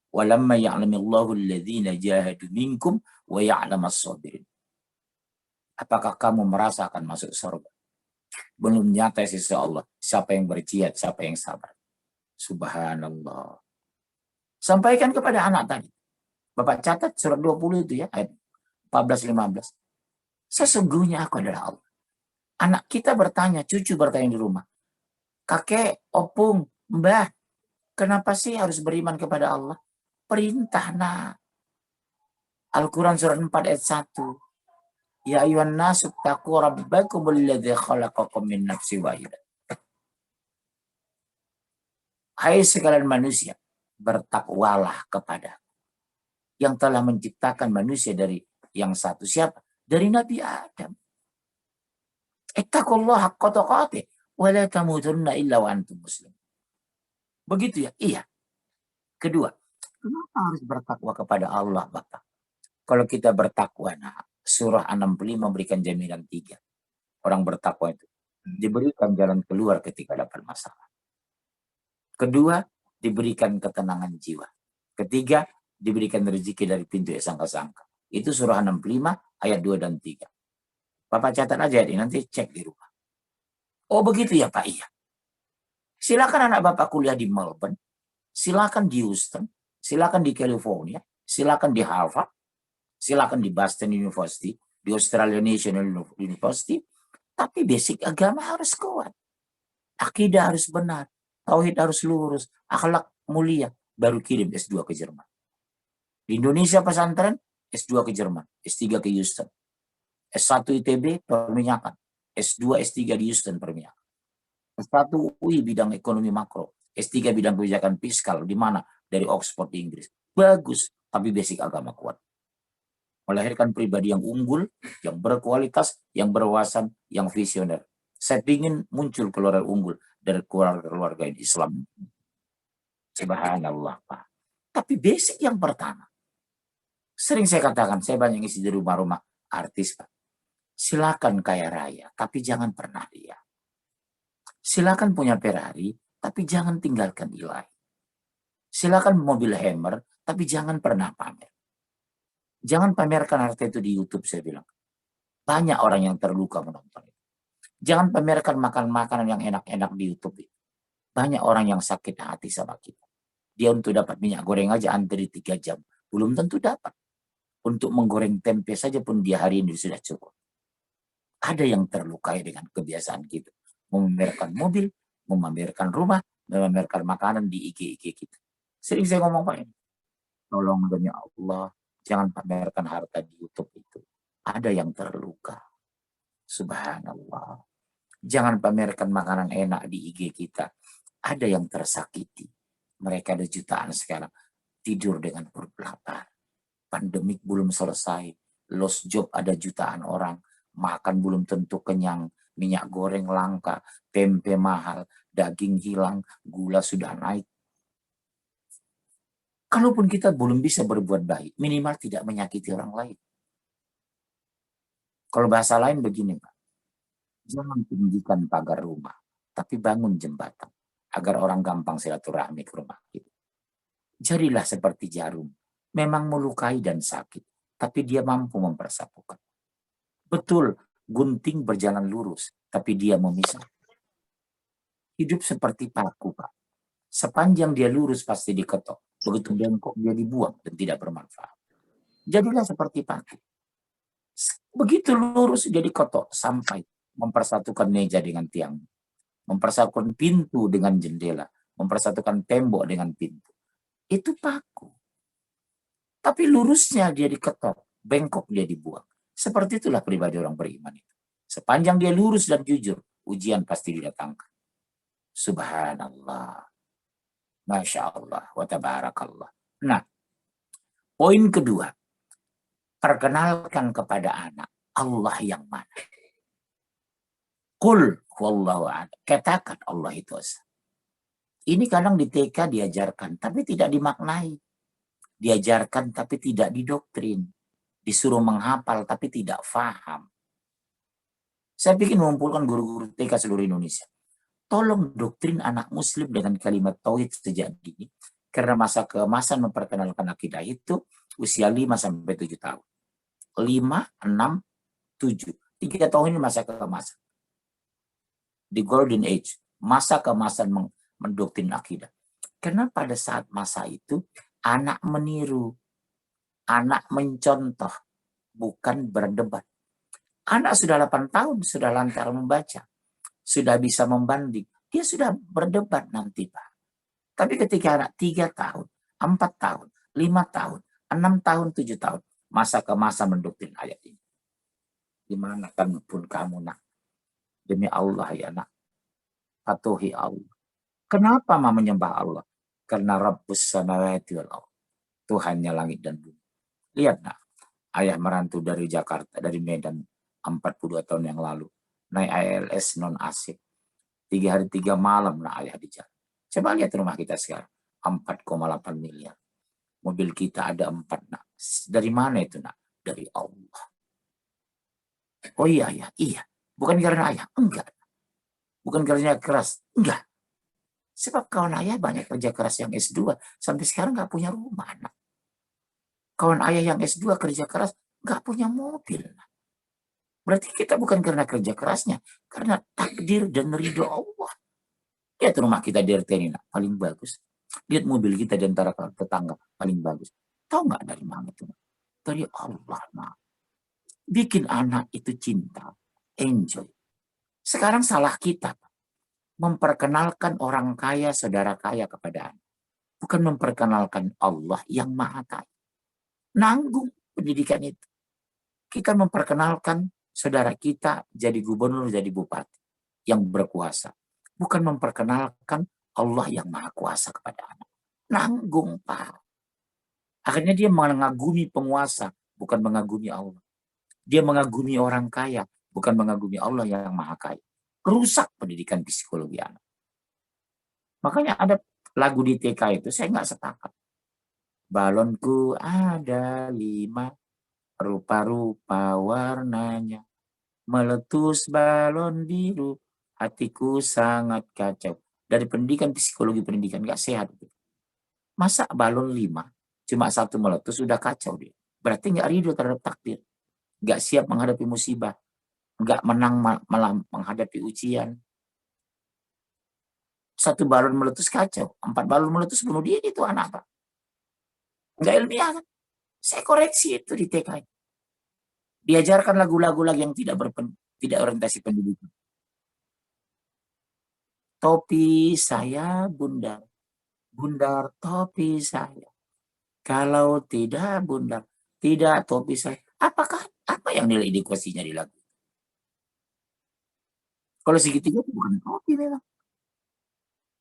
walamma ya'lamillahu alladhina jahadu minkum wa ya'lamas sabirin. Apakah kamu merasa akan masuk surga? Belum nyata sisi Allah. Siapa yang berjihad, siapa yang sabar. Subhanallah. Sampaikan kepada anak tadi. Bapak catat surat 20 itu ya, ayat 14-15. Sesungguhnya aku adalah Allah. Anak kita bertanya, cucu bertanya di rumah. Kakek, opung, mbah, kenapa sih harus beriman kepada Allah? Perintah, nak. Al-Quran surat 4 ayat 1. Ya ayuhan nasu taqu rabbakum alladzi khalaqakum min nafsin wahidah. Hai sekalian manusia, bertakwalah kepada yang telah menciptakan manusia dari yang satu. Siapa? Dari Nabi Adam. Ittaqullaha haqqa tuqatih wa la tamutunna illa wa antum muslimun. Begitu ya? Iya. Kedua, kenapa harus bertakwa kepada Allah, Bapak? Kalau kita bertakwa, nah, surah 65 memberikan jaminan 3. Orang bertakwa itu diberikan jalan keluar ketika dapat masalah. Kedua, diberikan ketenangan jiwa. Ketiga, diberikan rezeki dari pintu yang sangka-sangka. Itu surah 65 ayat 2 dan 3. Bapak catat aja ini, nanti cek di rumah. Oh begitu ya Pak, iya. Silakan anak Bapak kuliah di Melbourne, silakan di Houston, silakan di California, silakan di Harvard, silakan di Boston University, di Australian National University, tapi basic agama harus kuat. Akidah harus benar, tauhid harus lurus, akhlak mulia, baru kirim S2 ke Jerman. Di Indonesia pesantren, S2 ke Jerman, S3 ke Houston. S1 ITB perminyakan, S2 S3 di Houston perminyakan. S1 UI bidang ekonomi makro, S3 bidang kebijakan fiskal di mana? Dari Oxford di Inggris. Bagus, tapi basic agama kuat. Melahirkan pribadi yang unggul, yang berkualitas, yang berwawasan, yang visioner. Saya ingin muncul keluarga unggul dari keluarga Islam. Subhanallah, Pak. Tapi basic yang pertama. Sering saya katakan, saya banyak isi di rumah-rumah artis, Pak. Silakan kaya raya, tapi jangan pernah dia. Silakan punya Ferrari, tapi jangan tinggalkan ilahi. Silakan mobil Hammer, tapi jangan pernah pamer. Jangan pamerkan harta itu di YouTube, saya bilang. Banyak orang yang terluka menonton itu. Jangan pamerkan makan makanan yang enak-enak di YouTube itu. Banyak orang yang sakit hati sama kita. Dia untuk dapat minyak goreng aja antri 3 jam. Belum tentu dapat. Untuk menggoreng tempe saja pun dia hari ini sudah cukup. Ada yang terlukai dengan kebiasaan kita. Memamerkan mobil, memamerkan rumah, memamerkan makanan di IG-IG kita. Sering saya ngomong, Pak, tolong demi Allah, jangan pamerkan harta di YouTube itu. Ada yang terluka. Subhanallah. Jangan pamerkan makanan enak di IG kita. Ada yang tersakiti. Mereka ada jutaan sekarang. Tidur dengan perut lapar. Pandemik belum selesai. Lost job ada jutaan orang. Makan belum tentu kenyang. Minyak goreng langka. Tempe mahal. Daging hilang. Gula sudah naik. Kalaupun kita belum bisa berbuat baik, minimal tidak menyakiti orang lain. Kalau bahasa lain begini, Pak. Jangan tinggikan pagar rumah, tapi bangun jembatan. Agar orang gampang silaturahmi ke rumah kita. Jadilah seperti jarum. Memang melukai dan sakit, tapi dia mampu mempersatukan. Betul, gunting berjalan lurus, tapi dia memisah. Hidup seperti paku, Pak. Sepanjang dia lurus pasti diketok. Begitu bengkok dia dibuang dan tidak bermanfaat. Jadilah seperti paku. Begitu lurus dia diketok sampai mempersatukan meja dengan tiang. Mempersatukan pintu dengan jendela. Mempersatukan tembok dengan pintu. Itu paku. Tapi lurusnya dia diketok. Bengkok dia dibuang. Seperti itulah pribadi orang beriman itu. Sepanjang dia lurus dan jujur, ujian pasti didatangkan. Subhanallah. Masya Allah wa tabarakallah. Nah, poin kedua, perkenalkan kepada anak Allah yang mana. Qul huwallahu ahad. Katakan Allah itu esa. Ini kadang di TK diajarkan, tapi tidak dimaknai. Diajarkan, tapi tidak didoktrin. Disuruh menghafal, tapi tidak faham. Saya pikir mengumpulkan guru-guru TK seluruh Indonesia. Tolong doktrin anak muslim dengan kalimat tauhid sejak dini. Karena masa keemasan memperkenalkan akidah itu usia 5-7 tahun. 5, 6, 7. 3 tahun ini masa keemasan. The golden age. Masa keemasan mendoktrin akidah. Karena pada saat masa itu anak meniru. Anak mencontoh. Bukan berdebat. Anak sudah 8 tahun sudah lancar membaca. Sudah bisa membanding. Dia sudah berdebat nanti, Pak. Tapi ketika anak 3 tahun, 4 tahun, 5 tahun, 6 tahun, 7 tahun, masa ke masa mendoktrin ayat ini. Dimanapun pun kamu, nak. Demi Allah ya, nak. Patuhi Allah. Kenapa mau menyembah Allah? Karena Rabbus samawati wal ardh. Tuhannya langit dan bumi. Lihat, nak. Ayah merantau dari Jakarta, dari Medan, 42 tahun yang lalu. Naik ALS non AC. 3 hari 3 malam nah ayah di jalan. Coba lihat rumah kita sekarang. 4,8 miliar. Mobil kita ada 4 nak. Dari mana itu nak? Dari Allah. Oh iya ya, iya. Bukan karena ayah, enggak. Bukan karena keras, enggak. Sebab kawan ayah banyak kerja keras yang S2 sampai sekarang nggak punya rumah nak. Kawan ayah yang S2 kerja keras nggak punya mobil nak. Berarti kita bukan karena kerja kerasnya, karena takdir dan ridho Allah. Lihat rumah kita di RT ini, nak, paling bagus. Lihat mobil kita di antara tetangga, paling bagus. Tahu nggak dari mana itu? Dari Allah, nak. Bikin anak itu cinta, enjoy. Sekarang salah kita, memperkenalkan orang kaya, saudara kaya kepada anak. bukan memperkenalkan Allah yang Maha Kaya. Nanggung pendidikan itu. Kita memperkenalkan saudara kita jadi gubernur, jadi bupati yang berkuasa. Bukan memperkenalkan Allah yang Maha Kuasa kepada anak. Nanggung, Pak. Akhirnya dia mengagumi penguasa, bukan mengagumi Allah. Dia mengagumi orang kaya, bukan mengagumi Allah yang Maha Kaya. Rusak pendidikan psikologi anak. Makanya ada lagu di TK itu, saya nggak sepakat. Balonku ada 5, rupa-rupa warnanya. Meletus balon biru, hatiku sangat kacau. Dari pendidikan psikologi pendidikan nggak sehat. Masa balon 5, cuma 1 meletus sudah kacau dia. Berarti nggak ridho terhadap takdir. Nggak siap menghadapi musibah. Nggak menang malah menghadapi ujian. 1 balon meletus kacau. 4 balon meletus bunuh diri itu anak, Pak. Nggak ilmiah kan? Saya koreksi itu di TK. Diajarkan lagu-lagu lagi yang tidak orientasi pendidikan. Topi saya bundar. Bundar topi saya. Kalau tidak bundar, tidak topi saya. Apa yang nilai edukasinya di lagu? Kalau segitiga itu bukan topi memang.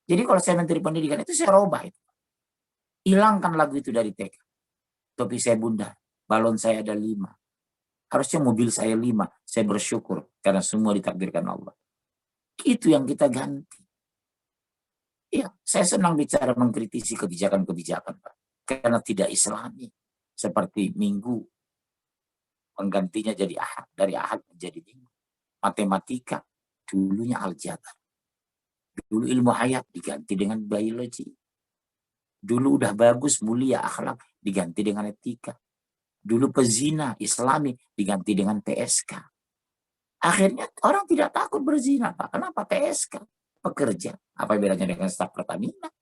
Jadi kalau saya menteri pendidikan itu saya robah itu. Hilangkan lagu itu dari TK. Topi saya bundar, balon saya ada 5. Harusnya mobil saya 5. Saya bersyukur karena semua ditakdirkan Allah. Itu yang kita ganti. Ya, saya senang bicara mengkritisi kebijakan-kebijakan, Pak. Karena tidak islami. Seperti Minggu, penggantinya jadi Ahad. Dari Ahad menjadi Minggu. Matematika, dulunya aljabar. Dulu ilmu hayat diganti dengan biologi. Dulu udah bagus, mulia, akhlak, diganti dengan etika. Dulu pezina, islami, diganti dengan PSK. Akhirnya orang tidak takut berzina, Pak. Kenapa? PSK. Pekerja. Apa bedanya dengan staf Pertamina?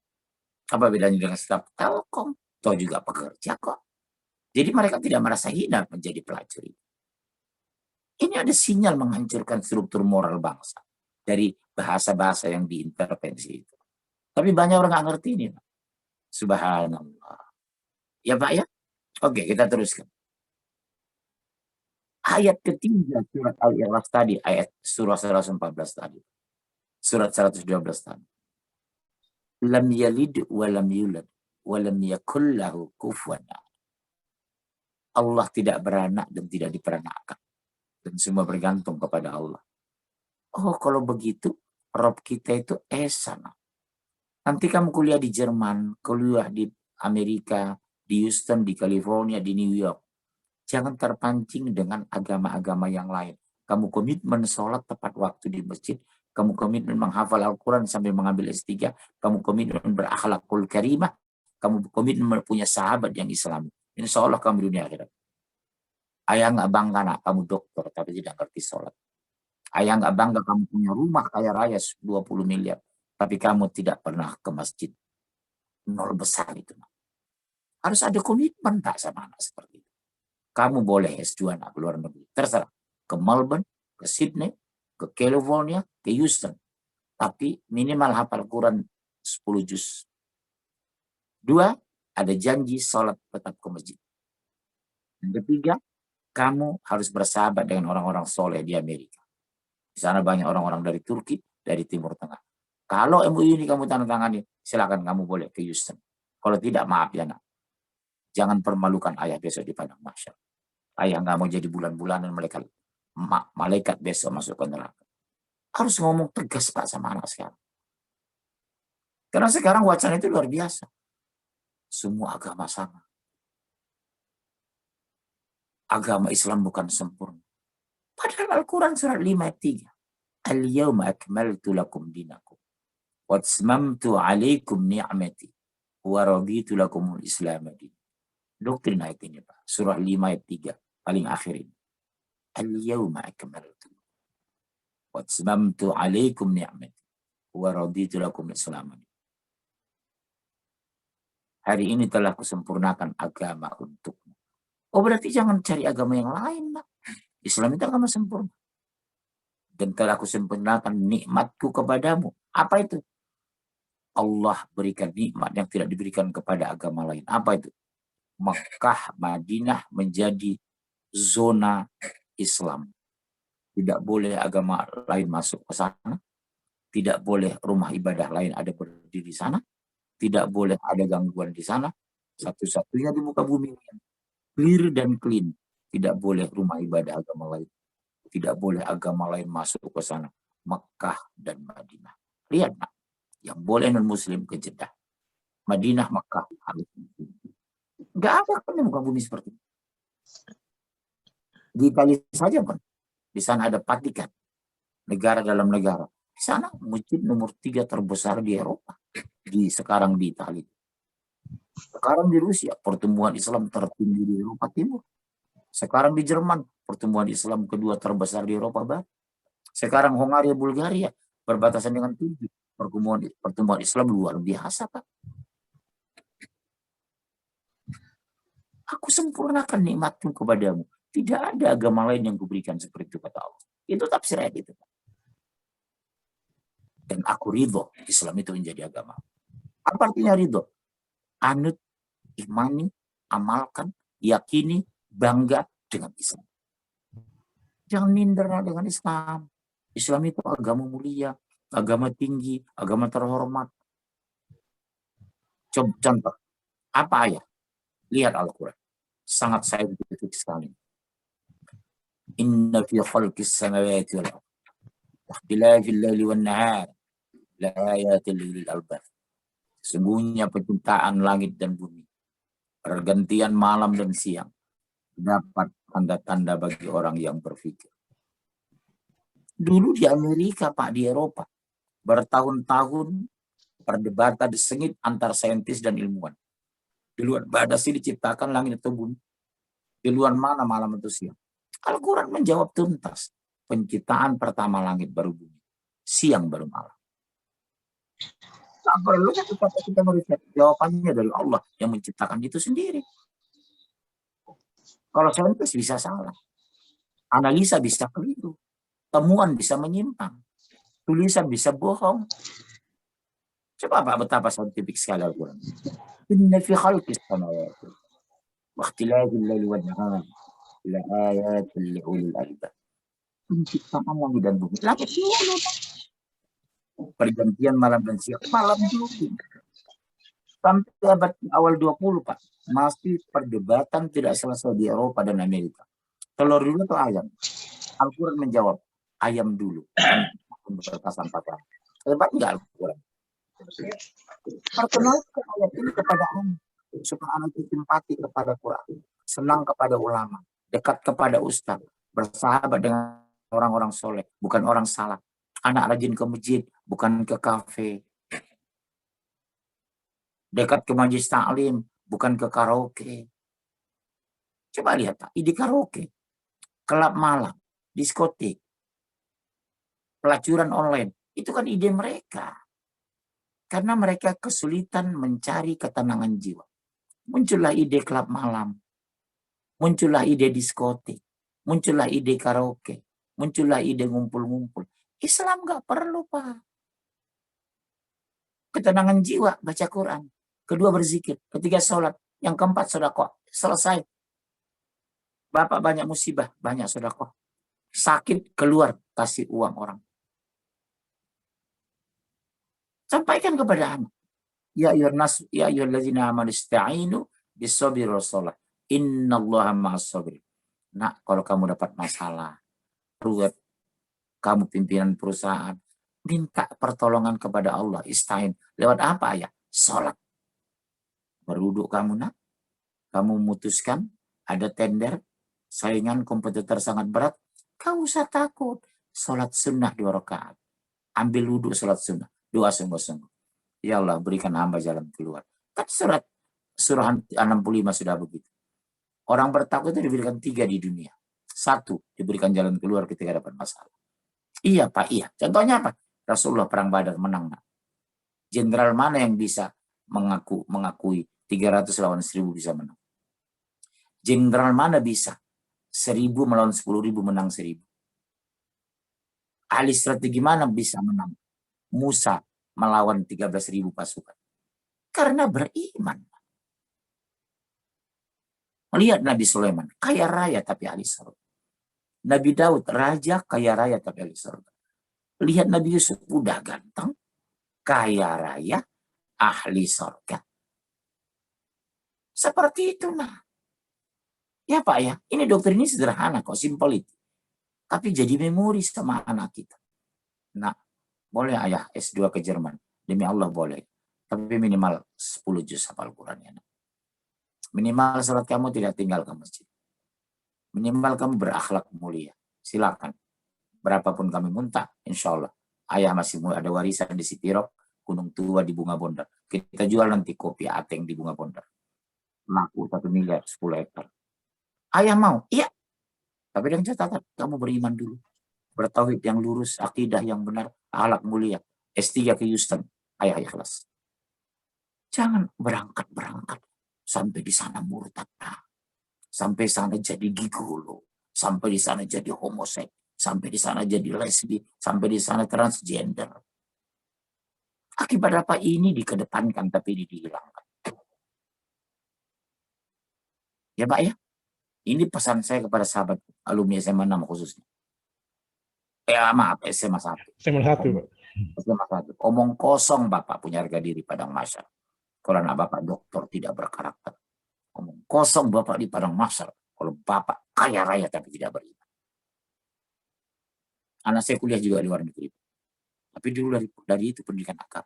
Apa bedanya dengan staf Telkom? Toh juga pekerja kok. Jadi mereka tidak merasa hina menjadi pelacur. Ini ada sinyal menghancurkan struktur moral bangsa. Dari bahasa-bahasa yang diintervensi itu. Tapi banyak orang nggak ngerti ini, Pak. Subhanallah. Ya, Pak ya? Oke, kita teruskan. Ayat ketiga surat Al-Ikhlas tadi, ayat surah 114 tadi. Surat 112 tadi. Lam yalid wa lam yulad wa lam yakul lahu kufuwan. Allah tidak beranak dan tidak diperanakkan. Dan semua bergantung kepada Allah. Oh, kalau begitu, Rob kita itu Esa. Nanti kamu kuliah di Jerman, kuliah di Amerika, di Houston, di California, di New York. Jangan terpancing dengan agama-agama yang lain. Kamu komitmen sholat tepat waktu di masjid. Kamu komitmen menghafal Al-Quran sambil mengambil S3. Kamu komitmen berakhlakul karimah. Kamu komitmen punya sahabat yang Islam. Insya Allah kamu di dunia akhirat. Ayah nggak bangga nak kamu dokter tapi tidak ngerti sholat. Ayah nggak bangga kamu punya rumah kaya raya 20 miliar. Tapi kamu tidak pernah ke masjid. Nol besar itu. Harus ada komitmen tak sama anak seperti itu. Kamu boleh S2 nak ke luar negeri. Terserah. Ke Melbourne, ke Sydney, ke California, ke Houston. Tapi minimal hafal Quran 10 juz. 2, ada janji sholat tetap ke masjid. Yang ketiga, kamu harus bersahabat dengan orang-orang soleh di Amerika. Di sana banyak orang-orang dari Turki, dari Timur Tengah. Kalau MUI ini kamu tanda tangani, silakan kamu boleh ke Houston. Kalau tidak, maaf ya nak. Jangan permalukan ayah besok di padang mahsyar. Ayah nggak mau jadi bulan-bulanan malaikat besok masuk ke neraka. Harus ngomong tegas Pak sama anak sekarang. Karena sekarang wacana itu luar biasa. Semua agama sama. Agama Islam bukan sempurna. Padahal Al-Quran surat 5 ayat 3. Al-yawma akmaltu lakum dinakum. Wa atmamtu alaikum ni'mati. Wa raditu lakumul Islam din. Doktrin ayat ini Pak. Surah 5 ayat 3. Paling akhir ini. Al-yawma akmaltu. Wa atmamtu alaikum ni'mati. Wa raditu lakumul Islam din. Hari ini telah kusempurnakan agama untukmu. Oh berarti jangan cari agama yang lain Pak. Islam itu agama sempurna. Dan telah kusempurnakan nikmatku kepadamu. Apa itu? Allah berikan nikmat yang tidak diberikan kepada agama lain. Apa itu? Mekah, Madinah menjadi zona Islam. Tidak boleh agama lain masuk ke sana. Tidak boleh rumah ibadah lain ada berdiri di sana. Tidak boleh ada gangguan di sana. Satu-satunya di muka bumi yang clear dan clean. Tidak boleh rumah ibadah agama lain. Tidak boleh agama lain masuk ke sana. Mekah dan Madinah. Lihat, Pak. Yang boleh non-muslim ke Jeddah. Madinah, Mekah. Nggak ada kan di muka bumi seperti itu. Di Italia saja, Pak. Di sana ada Vatikan. Negara dalam negara. Di sana masjid nomor 3 terbesar di Eropa. Sekarang di Italia. Sekarang di Rusia, pertemuan Islam tertinggi di Eropa Timur. Sekarang di Jerman, pertemuan Islam kedua terbesar di Eropa Barat. Sekarang Hongaria, Bulgaria, berbatasan dengan Turki. Pertemuan Islam luar biasa, Pak. Aku sempurnakan nikmatku kepadamu. Tidak ada agama lain yang kuberikan seperti itu, kata Allah. Itu tafsir ayat itu. Dan aku ridho Islam itu menjadi agama. Apa artinya ridho? Anut, imani, amalkan, yakini, bangga dengan Islam. Jangan minder dengan Islam. Islam itu agama mulia, agama tinggi, agama terhormat. Contoh, apa ayat? Lihat Al-Quran. Sangat saintifik sekali. Inna fi khalqis samawati wal ardh wa ikhtilafil laili wan nahar la ayatin lil albab. Sesungguhnya penciptaan langit dan bumi, pergantian malam dan siang, dapat tanda-tanda bagi orang yang berpikir. Dulu di Amerika, Pak, di Eropa, bertahun-tahun perdebatan sengit antar saintis dan ilmuwan. Duluan pada sih diciptakan langit atau bumi? Duluan mana malam atau siang? Al-Quran menjawab tuntas. Penciptaan pertama langit baru bumi. Siang baru malam. Tak perlu kita meriset. Jawabannya dari Allah yang menciptakan itu sendiri. Kalau saintis bisa salah. Analisa bisa keliru. Temuan bisa menyimpang. Tulisan bisa bohong. Coba Pak, betapa saintifik sekali Al-Quran. Inna fi khalqis samawati wa ikhtilafil laili wan nahar la ayatin li ulil albab. Penciptaan langit dan bumi. Langit dulu. Pergantian malam dan siang. Malam dulu. Sampai abad awal 20, Pak. Masih perdebatan tidak selesai di Eropa dan Amerika. Telur dulu atau ayam? Al-Quran menjawab, ayam dulu. Berkasan pada. Hebat nggak Al-Quran? Perkenalkan ayat ini kepada anak. Supaya anak itu simpati kepada Quran. Senang kepada ulama. Dekat kepada ustaz. Bersahabat dengan orang-orang soleh. Bukan orang salah. Anak rajin ke masjid. Bukan ke kafe. Dekat ke majelis taklim. Bukan ke karaoke. Coba lihat Pak. Di karaoke. Kelab malam. Diskotik. Pelacuran online. Itu kan ide mereka. Karena mereka kesulitan mencari ketenangan jiwa. Muncullah ide klub malam. Muncullah ide diskotik. Muncullah ide karaoke. Muncullah ide ngumpul-ngumpul. Islam nggak perlu, Pak. Ketenangan jiwa, baca Quran. Kedua berzikir. Ketiga sholat. Yang keempat sedekah. Selesai. Bapak banyak musibah, banyak sedekah. Sakit, keluar, kasih uang orang. Sampaikan kepada anak. Ya ayyuhallazina amanu ista'inu bis-sabri was-shalah. Innallaha ma'as-sabri. Nak, kalau kamu dapat masalah, ruwet, kamu pimpinan perusahaan, minta pertolongan kepada Allah. Istain. Lewat apa ya? Salat. Berwudu kamu, nak. Kamu memutuskan ada tender, saingan kompetitor sangat berat. Kau usah takut. Salat sunnah 2 rakaat. Ambil wudu salat sunnah. Doa sungguh-sungguh. Ya Allah, berikan hamba jalan keluar. Kan surah 65 sudah begitu. Orang bertakwa itu diberikan 3 di dunia. 1, diberikan jalan keluar ketika dapat masalah. Iya Pak, iya. Contohnya apa? Rasulullah perang Badar menang. Jenderal mana yang bisa mengakui 300 lawan 1000 bisa menang? Jenderal mana bisa 1000 melawan 10.000 menang 1000? Ahli strategi mana bisa menang? Musa melawan 13.000 pasukan? Karena beriman. Melihat Nabi Sulaiman, kaya raya tapi ahli surga. Nabi Daud, raja kaya raya tapi ahli surga. Lihat Nabi Yusuf, udah ganteng, kaya raya, ahli surga. Seperti itu nah. Ya Pak ya, ini dokter ini sederhana kok, simpel itu. Tapi jadi memori sama anak kita. Nah, boleh ayah S2 ke Jerman. Demi Allah boleh. Tapi minimal 10 juz hafal Quran ya. Minimal salat kamu tidak tinggal ke masjid. Minimal kamu berakhlak mulia. Silakan. Berapapun kami muntah, insya Allah. Ayah masih ada warisan di Sitirok, Gunung Tua di Bunga Bondar. Kita jual nanti kopi Ateng di Bunga Bondar. Laku 1 miliar, 10 hektar. Ayah mau? Iya. Tapi dengan catatan, kamu beriman dulu. Bertauhid yang lurus, akidah yang benar, akhlak mulia. S3 ke Houston. Ayah ikhlas. Jangan berangkat-berangkat. Sampai di sana murtad. Sampai sana jadi gigolo. Sampai di sana jadi homoseks. Sampai di sana jadi lesbi. Sampai di sana transgender. Akibat apa ini dikedepankan tapi ini dihilangkan. Ya Pak ya. Ini pesan saya kepada sahabat alumni SMA 6 khususnya. Maaf, SMA 1. SMA 1, Pak. SMA 1. Omong kosong Bapak punya harga diri padang mahsyar. Kalau anak Bapak dokter tidak berkarakter. Omong kosong Bapak di padang mahsyar. Kalau Bapak kaya raya tapi tidak beriman. Anak saya kuliah juga di luar negeri. Tapi dulu dari itu pendidikan akal.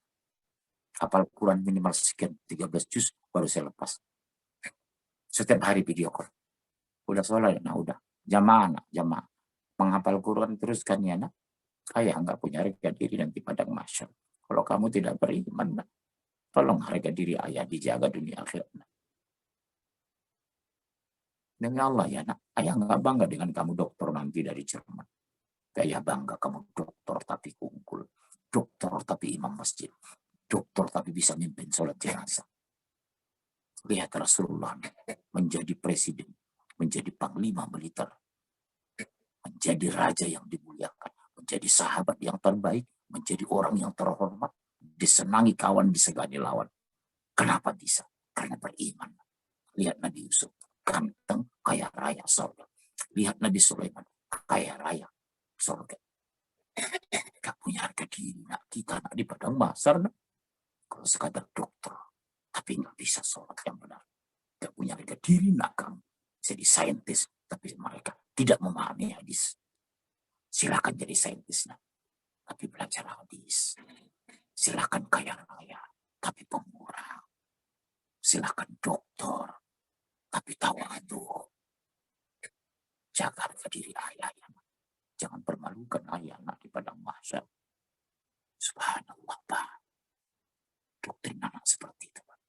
Hafal Quran minimal sekian 13 juz baru saya lepas. Setiap hari video call. Udah sholat, nah udah. Jamaah. Menghafal Quran teruskan ya nak. Ayah nggak punya harga diri nanti padang mahsyar. Kalau kamu tidak beriman, tolong harga diri ayah dijaga dunia akhirat. Demi Allah ya nak, ayah nggak bangga dengan kamu dokter nanti dari Jerman. Ayah bangga kamu dokter tapi unggul. Dokter tapi imam masjid. Dokter tapi bisa mimpin sholat jenazah. Lihat Rasulullah menjadi presiden, menjadi panglima militer, menjadi raja yang dimuliakan, menjadi sahabat yang terbaik, menjadi orang yang terhormat, disenangi kawan, disegani lawan. Kenapa bisa? Karena beriman. Lihat Nabi Yusuf, ganteng, kaya raya, surga. Lihat Nabi Sulaiman, kaya raya, surga. Gak punya harga diri, nak kita nak di padang mahsyar. Kalau sekadar dokter, tapi nggak bisa sholat yang benar. Gak punya harga diri, nak kamu jadi saintis, tapi mereka tidak memahami hadis. Silakan jadi saintis, nak. Tapi belajar hadis. Silakan kaya raya, tapi pemurah. Silakan dokter, tapi tawadhu. Jaga harga diri ayah. Jangan permalukan ayah nak di padang mahsyar. Subhanallah, Pak. Doktrin anak seperti itu, Pak.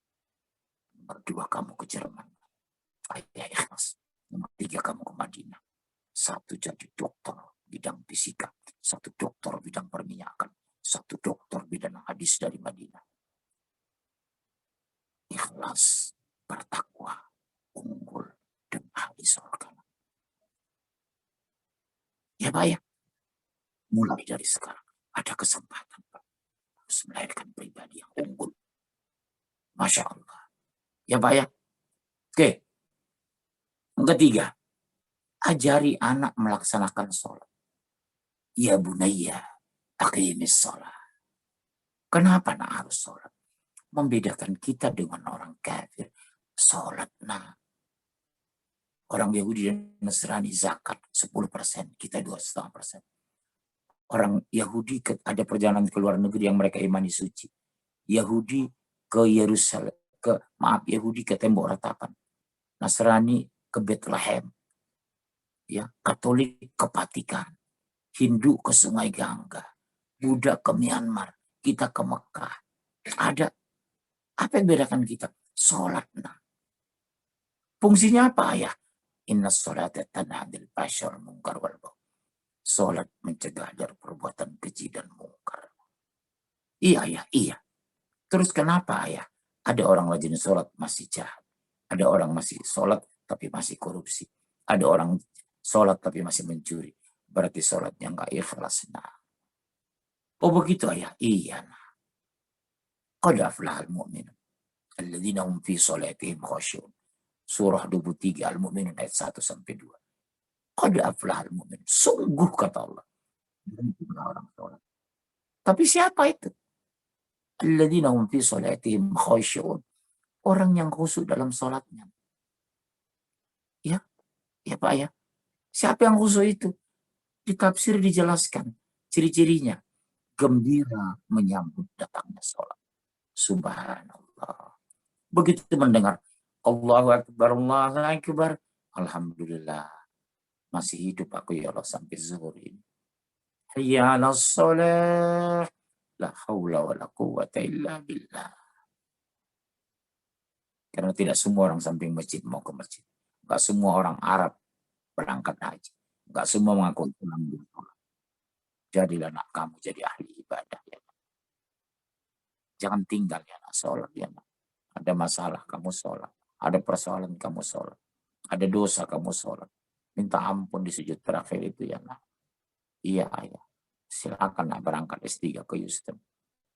Nomor 2 kamu ke Jerman. Ayah ikhlas. Nomor 3 kamu ke Madinah. 1 jadi dokter bidang fisika. 1 dokter bidang perminyakan. 1 dokter bidang hadis dari Madinah. Ikhlas, bertakwa, unggul, dan ahli surga. Ya Pak ya, mulai dari sekarang ada kesempatan Pak. Harus melahirkan pribadi yang unggul. Masya Allah. Ya Pak ya. Oke. Yang ketiga, ajari anak melaksanakan sholat. Ya bunayya, aqimis sholat. Kenapa nak harus sholat? Membedakan kita dengan orang kafir. Sholat nak. Orang Yahudi dan Nasrani zakat 10%, kita 2,5%. Orang Yahudi ada perjalanan ke luar negeri yang mereka imani suci. Yahudi ke Yerusalem, Yahudi ke tembok ratapan. Nasrani ke Bethlehem. Ya, Katolik ke Vatikan. Hindu ke Sungai Gangga. Buddha ke Myanmar. Kita ke Mekah. Ada. Apa yang bedakan kita? Sholat. Nah. Fungsinya apa ya? Inna sholata tanha 'anil fahsya'i wal munkar wal baghi. Sholat mencegah dari perbuatan keji dan mungkar. Iya ya, iya. Terus kenapa ya? Ada orang rajin sholat masih jahat. Ada orang masih sholat tapi masih korupsi. Ada orang sholat tapi masih mencuri. Berarti sholatnya nggak ikhlas. Nah. Oh begitu ya? Iya. Nah. Qad aflahal mu'minun alladzina hum fi shalatihim khashi'un. Surah 23 Al-Mu'minun ayat 1 sampai 2. Qad aflahal mu'minun. Sungguh kata Allah. Orang sholat. Tapi siapa itu? Alladzina hum fi shalatihim khashi'un. Orang yang khusyuk dalam sholatnya. Ya, ya Pak ya. Siapa yang khusyuk itu? Di tafsir dijelaskan ciri-cirinya. Gembira menyambut datangnya sholat. Subhanallah. Begitu mendengar Allahu Akbar, Allahu Akbar. Alhamdulillah. Masih hidup aku ya Allah sampai zuhur ini. Hayya 'alas shalah. La haula wala quwwata illa billah. Karena tidak semua orang samping masjid mau ke masjid. Enggak semua orang Arab berangkat haji. Enggak semua mengaku pulang di sholat. Jadilah anak kamu jadi ahli ibadah ya. Jangan tinggal ya nak sholat ya nak. Ada masalah kamu sholat. Ada persoalan kamu sholat. Ada dosa kamu sholat. Minta ampun di sujud terakhir itu ya nak. Iya ayah. Silakan nak berangkat S3 ke Houston.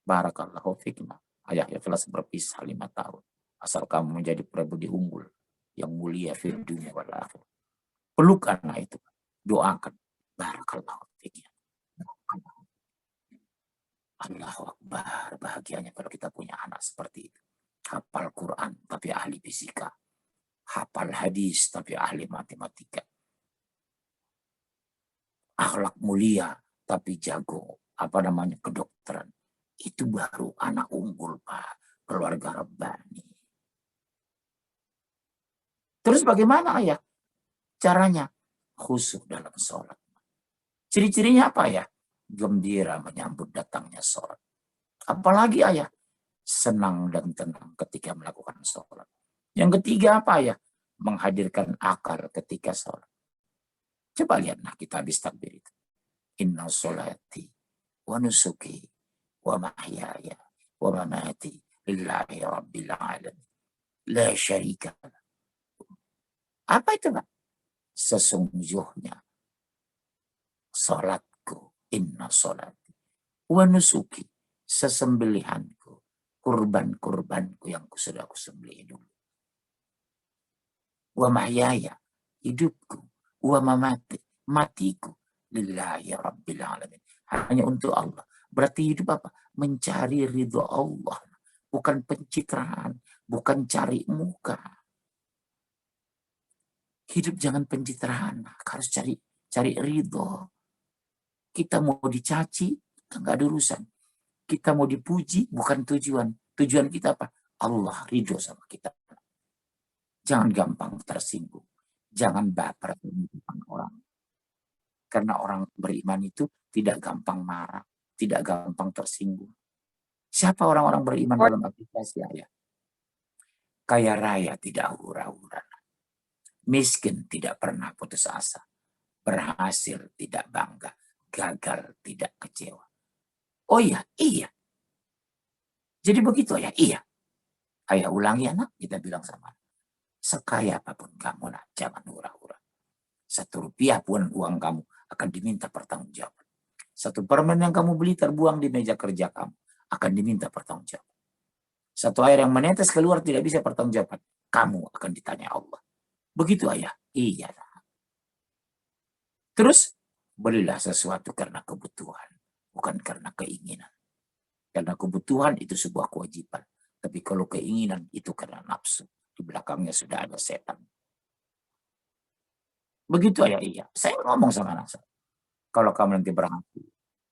Barakallahu fikna. Ayah ikhlas berpisah 5 tahun. Asal kamu menjadi pribadi unggul. Yang mulia di dunia wal akhir. Peluk anak itu. Doakan. Barakallahu fikna. Allahu Akbar. Bahagianya kalau kita punya anak seperti itu. Hafal Quran tapi ahli fisika. Hafal hadis tapi ahli matematika. Akhlak mulia tapi jago kedokteran. Itu baru anak unggul Pak, keluarga Rabbani. Terus bagaimana ayah caranya? Khusyuk dalam sholat. Ciri-cirinya apa ya? Gembira menyambut datangnya sholat. Apalagi ayah? Senang dan tenang ketika melakukan sholat. Yang ketiga apa ya? Menghadirkan akal ketika sholat. Coba lihat nah kita habis takbir itu. Inna sholati wa nusuki wa mahyaya wa mamati lillahi rabbil alamin. La syarika. Apa itu Pak? Sesungguhnya sholatku, inna sholati wa nusuki, sesembelihanku, kurban-kurbanku yang sudah aku sembelih dulu. Wa mahyaya, hidupku, wa mamati, matiku, lillahi rabbil alamin. Hanya untuk Allah. Berarti hidup apa? Mencari ridho Allah. Bukan pencitraan, bukan cari muka. Hidup jangan pencitraan, harus cari ridho. Kita mau dicaci, enggak ada urusan. Kita mau dipuji, bukan tujuan. Tujuan kita apa? Allah ridho sama kita. Jangan gampang tersinggung. Jangan baper dengan orang. Karena orang beriman itu tidak gampang marah, tidak gampang tersinggung. Siapa orang-orang beriman dalam aplikasi ayat? Kaya raya tidak hura-hura. Miskin tidak pernah putus asa. Berhasil tidak bangga. Gagal tidak kecewa. Oh iya, iya. Jadi begitu ya, iya. Ayah ulangi anak, kita bilang sama. Sekaya apapun kamu, nak, jangan hura-hura. 1 rupiah pun uang kamu akan diminta pertanggungjawaban. 1 permen yang kamu beli terbuang di meja kerja kamu akan diminta pertanggungjawaban. 1 air yang menetes keluar tidak bisa pertanggungjawaban. Kamu akan ditanya Allah. Begitu ayah. Iya. Terus belilah sesuatu karena kebutuhan, bukan karena keinginan. Karena kebutuhan itu sebuah kewajiban. Tapi kalau keinginan itu karena nafsu. Di belakangnya sudah ada setan. Begitu ayah iya. Saya ngomong sama anak saya. Kalau kamu nanti berhasil,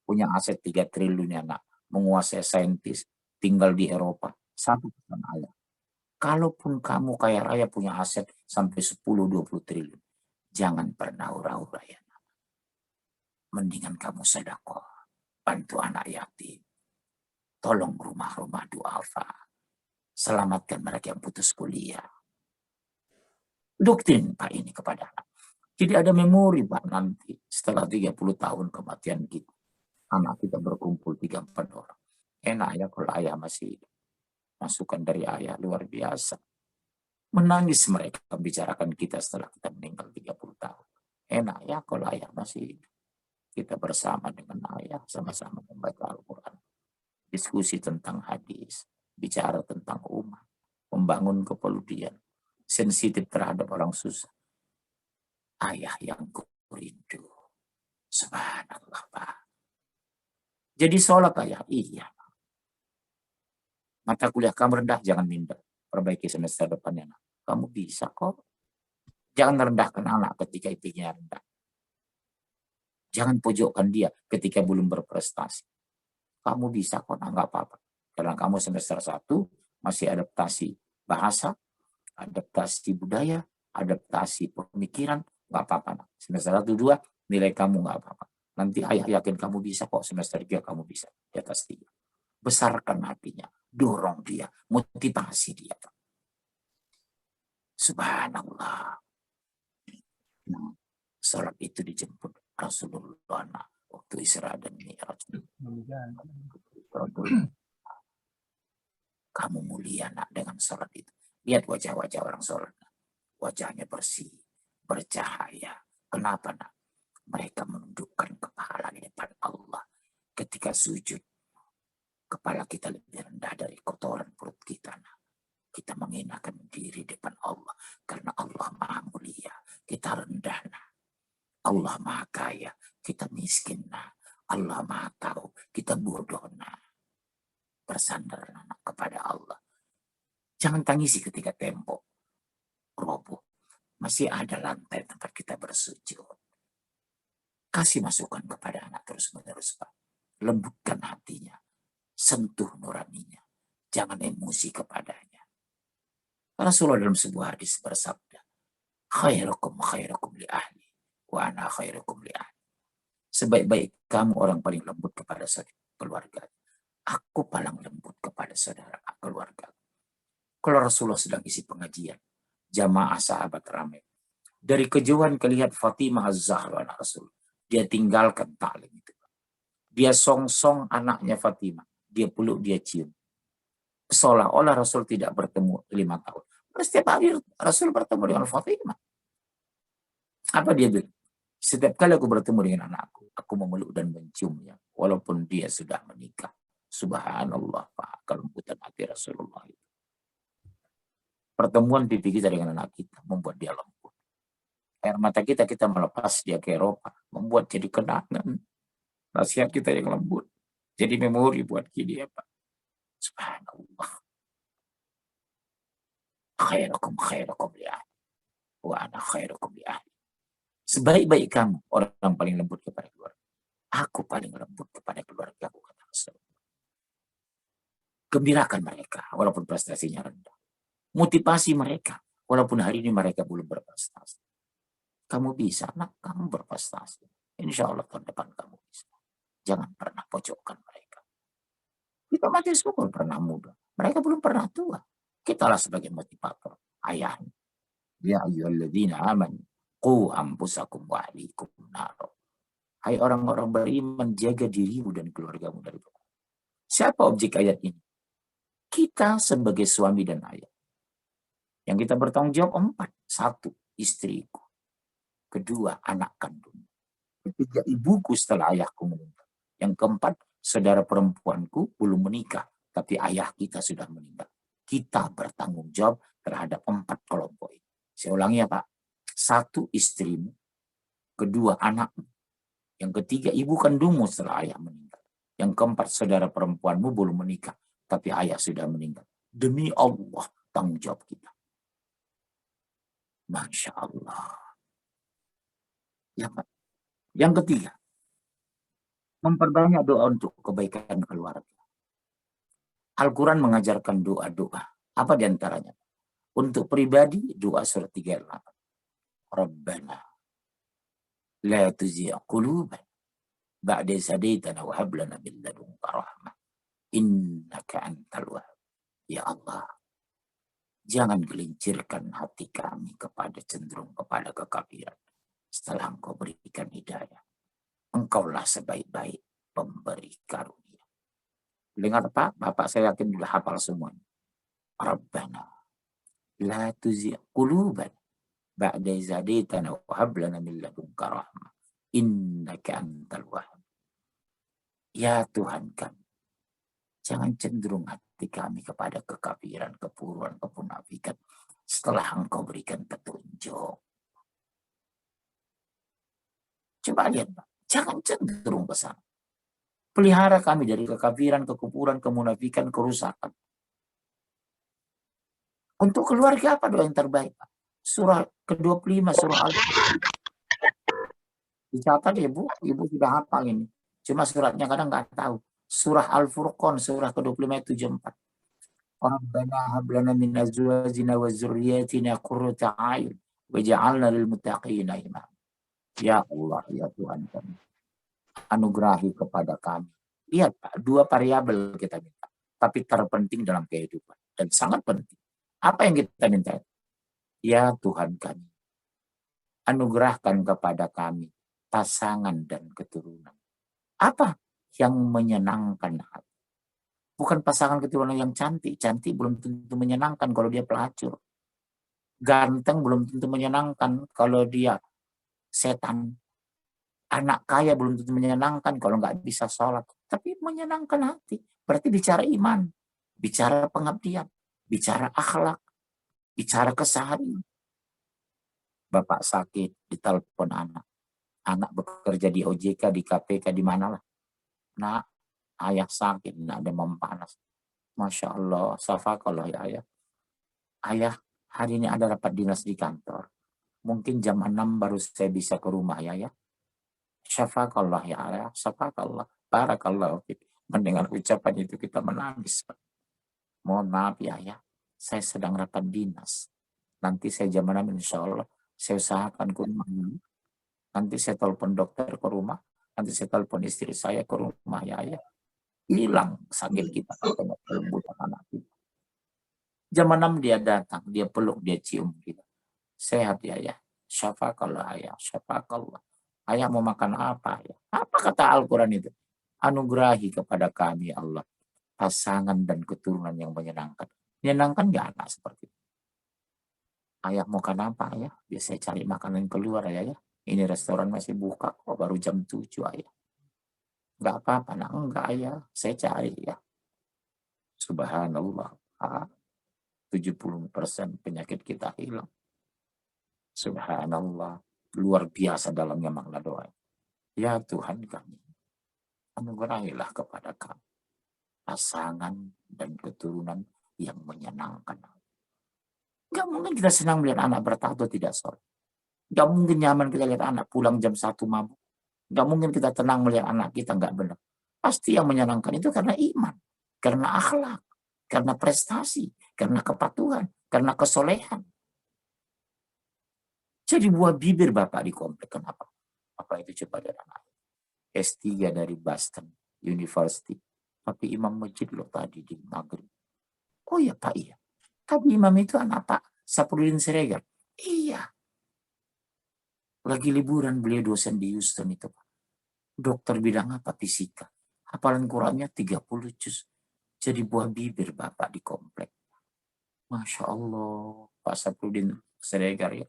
punya aset 3 triliun ya nak, menguasai saintis, tinggal di Eropa. Satu pesan ayah. Kalaupun kamu kaya raya punya aset sampai 10-20 triliun, jangan pernah hura-hura ya. Mendingan kamu sedekah, bantu anak yatim, tolong rumah-rumah duafa, selamatkan mereka yang putus kuliah. Doktrin Pak ini kepada anak. Jadi ada memori Pak nanti setelah 30 tahun kematian kita. Anak kita berkumpul 3-4 orang. Enak ya kalau ayah masih hidup. Masukan dari ayah luar biasa. Menangis mereka membicarakan kita setelah kita meninggal 30 tahun. Enak ya kalau ayah masih hidup. Kita bersama dengan ayah sama-sama membaca Al-Quran. Diskusi tentang hadis. bicara tentang umat, membangun kepedulian, sensitif terhadap orang susah. Ayah yang ku rindu. Subhanallah, Pak. Jadi sholat ayah, iya. Mata kuliah kamu rendah, jangan minder. Perbaiki semester depannya. Kamu bisa kok. Jangan merendahkan anak ketika IPK-nya rendah. Jangan pojokkan dia ketika belum berprestasi. Kamu bisa kok, nggak apa-apa. Karena kamu semester 1 masih adaptasi bahasa, adaptasi budaya, adaptasi pemikiran, nggak apa-apa. Semester 1, 2, nilai kamu nggak apa-apa. Nanti ayah yakin kamu bisa kok, semester 3 kamu bisa di atas 3. Besarkan hatinya, dorong dia, motivasi dia. Subhanallah. Nah, salat itu dijemput Rasulullah waktu Isra dan Mi'raj. Kamu mulia nak dengan salat itu. Lihat wajah-wajah orang salat. Wajahnya bersih, bercahaya. Kenapa nak? Mereka menundukkan kepala di depan Allah. Ketika sujud, kepala kita lebih rendah dari kotoran perut kita. Nah. Kita menghinakan diri depan Allah. Karena Allah maha mulia. Kita rendah. Nah. Allah maha kaya. Kita miskin. Nah. Allah maha tahu. Kita bodoh. Nah. Bersandar kepada Allah. Jangan tangisi ketika tembok roboh. Masih ada lantai tempat kita bersujud. Kasih masukan kepada anak terus-menerus, Pak. Lembutkan hatinya. Sentuh nuraninya. Jangan emosi kepadanya. Rasulullah dalam sebuah hadis bersabda, khairukum li ahli, wa ana khairukum li ahli. Sebaik-baik kamu orang paling lembut kepada keluarga. Aku paling lembut kepada saudara keluarga. Kalau Rasulullah sedang isi pengajian, jamaah sahabat ramai. Dari kejauhan kelihat Fatimah Az-Zahra anak Rasul. Dia tinggalkan taklim itu. Dia song-song anaknya Fatimah. Dia peluk, dia cium. Seolah-olah Rasul tidak bertemu 5 tahun. Setiap hari Rasul bertemu dengan Fatimah. Apa dia bilang? Setiap kali aku bertemu dengan anakku, aku memeluk dan menciumnya. Walaupun dia sudah menikah. Subhanallah, Pak. Kelembutan hati Rasulullah itu. Pertemuan pipi kita dengan anak kita membuat dia lembut. Air mata kita melepas dia ke Eropa. Membuat jadi kenangan. Nasihat kita yang lembut. Jadi memori buat dia, Pak. Subhanallah. Khairukum li ahli. Wa ana khairukum li ahli. Sebaik-baik kamu, orang paling lembut kepada keluarga. Aku paling lembut kepada keluarga aku, kata Rasulullah. Gembirakan mereka, walaupun prestasinya rendah. Motivasi mereka, walaupun hari ini mereka belum berprestasi. Kamu bisa, nak, kamu berprestasi. Insya Allah tahun depan kamu bisa. Jangan pernah pojokkan mereka. Kita masih syukur pernah muda. Mereka belum pernah tua. Kitalah sebagai motivator, ayahnya. Ya ayyuhalladzina amanu qu anfusakum wa ahlikum nar. Hai orang-orang beriman, jaga dirimu dan keluargamu dari neraka. Siapa objek ayat ini? Kita sebagai suami dan ayah. Yang kita bertanggung jawab 4. 1, istriku. 2, anak kandung. 3, ibuku setelah ayahku meninggal. Yang 4, saudara perempuanku belum menikah, tapi ayah kita sudah meninggal. Kita bertanggung jawab terhadap 4 kelompok ini. Saya ulangi ya, Pak. 1, istrimu. 2, anakmu. Yang 3, ibu kandungmu setelah ayah meninggal. Yang 4, saudara perempuanmu belum menikah, tapi ayah sudah meninggal. Demi Allah, tanggung jawab kita. Masya Allah. Ya, Pak. Yang 3, memperbanyak doa untuk kebaikan keluarga. Al-Quran mengajarkan doa-doa. Apa diantaranya? Untuk pribadi, doa surat 38. Rabbana la tuzigh qulubana ba'da idh hadaytana wa hab lana min ladunka rahmah innaka antal wahhab. Ya Allah, jangan gelincirkan hati kami cenderung kepada kekafiran setelah Engkau berikan hidayah. Engkaulah sebaik-baik pemberi karunia. Dengar, Pak, Bapak saya yakin sudah hafal semuanya. Rabbana la tuzigh qulubana ba'da idh hadaytana wa hab lana min ladunka rahmah innaka antal wahhab. Ya Tuhan kami, jangan cenderung hati hati kami kepada kekafiran, kepuruan, kemunafikan setelah Engkau berikan petunjuk. Coba lihat, Pak. Jangan cenderung ke sana. Pelihara kami dari kekafiran, kekufuran, kemunafikan, kerusakan. Untuk keluarga apa doa yang terbaik, Pak? Surah ke-25, surah Al-Furqan. Dicatat ya, Bu. Ibu sudah hafal ini. Cuma suratnya kadang nggak tahu. Surah Al-Furqan, surah ke-25 ayat 74. Rabbana hab lana min azwajina wa dzurriyyatina qurrata a'yun waj'alna lil muttaqina imama. Ya Allah, ya Tuhan kami, anugerahi kepada kami. Lihat, Pak, dua variabel kita minta, tapi terpenting dalam kehidupan dan sangat penting. Apa yang kita minta? Ya Tuhan kami, anugerahkan kepada kami pasangan dan keturunan. Apa yang menyenangkan hati? Bukan pasangan keturunan yang cantik. Cantik belum tentu menyenangkan kalau dia pelacur. Ganteng belum tentu menyenangkan kalau dia setan. Anak kaya belum tentu menyenangkan kalau nggak bisa sholat. Tapi menyenangkan hati. Berarti bicara iman, bicara pengabdian, bicara akhlak, bicara keseharian. Bapak sakit, ditelepon anak. Anak bekerja di OJK, di KPK, di manalah. Nah, ayah sakit, nggak ada panas. Masya Allah, safakallah ya ayah. Ayah, hari ini ada rapat dinas di kantor. Mungkin jam 6 baru saya bisa ke rumah ya. Syafakallah ya ayah, syafakallah. Barakallah. Mendengar ucapan itu kita menangis. Mohon maaf ya ayah, saya sedang rapat dinas. Nanti saya jam 6 insya Allah, saya usahakan ke rumah. Nanti saya telepon dokter ke rumah. Nanti saya telepon istri saya ke rumah ya ayah. Hilang sakit kita. Kelembutan anak kita. Jam 6 dia datang, dia peluk, dia cium kita. Sehat ya ayah. Syafakallah ayah, syafakallah. Ayah mau makan apa ya? Apa kata Al-Quran itu? Anugerahi kepada kami Allah pasangan dan keturunan yang menyenangkan. Menyenangkan gak anak seperti itu? Ayah mau makan apa ayah? Biar saya cari makanan keluar ya. Ini restoran masih buka kok, baru jam 7 ayah. Gak apa-apa, nah enggak ayah. Saya cari ya. Subhanallah. 70% penyakit kita hilang. Subhanallah. Luar biasa dalamnya makna doa. Ya Tuhan kami, anugerahilah kepada kami pasangan dan keturunan yang menyenangkan. Gak mungkin kita senang melihat anak bertato tidak sholat. Gak mungkin nyaman kita lihat anak pulang jam 1 mabuk. Gak mungkin kita tenang melihat anak kita gak benar. Pasti yang menyenangkan itu karena iman, karena akhlak, karena prestasi, karena kepatuhan, karena kesolehan. Jadi buah bibir Bapak di komplek. Kenapa? Apa itu coba dari anak? S3 dari Boston University. Tapi imam masjid loh tadi di Maghrib. Oh ya Pak, iya. Tapi imam itu anak Pak Sapruddin Siregar. Iya. Lagi liburan beliau dosen di Houston itu Pak. Dokter bidang apa? Fisika. Hafalan Qurannya 30 juz. Jadi buah bibir Bapak di komplek. Masya Allah. Pak Sapruddin Siregar ya.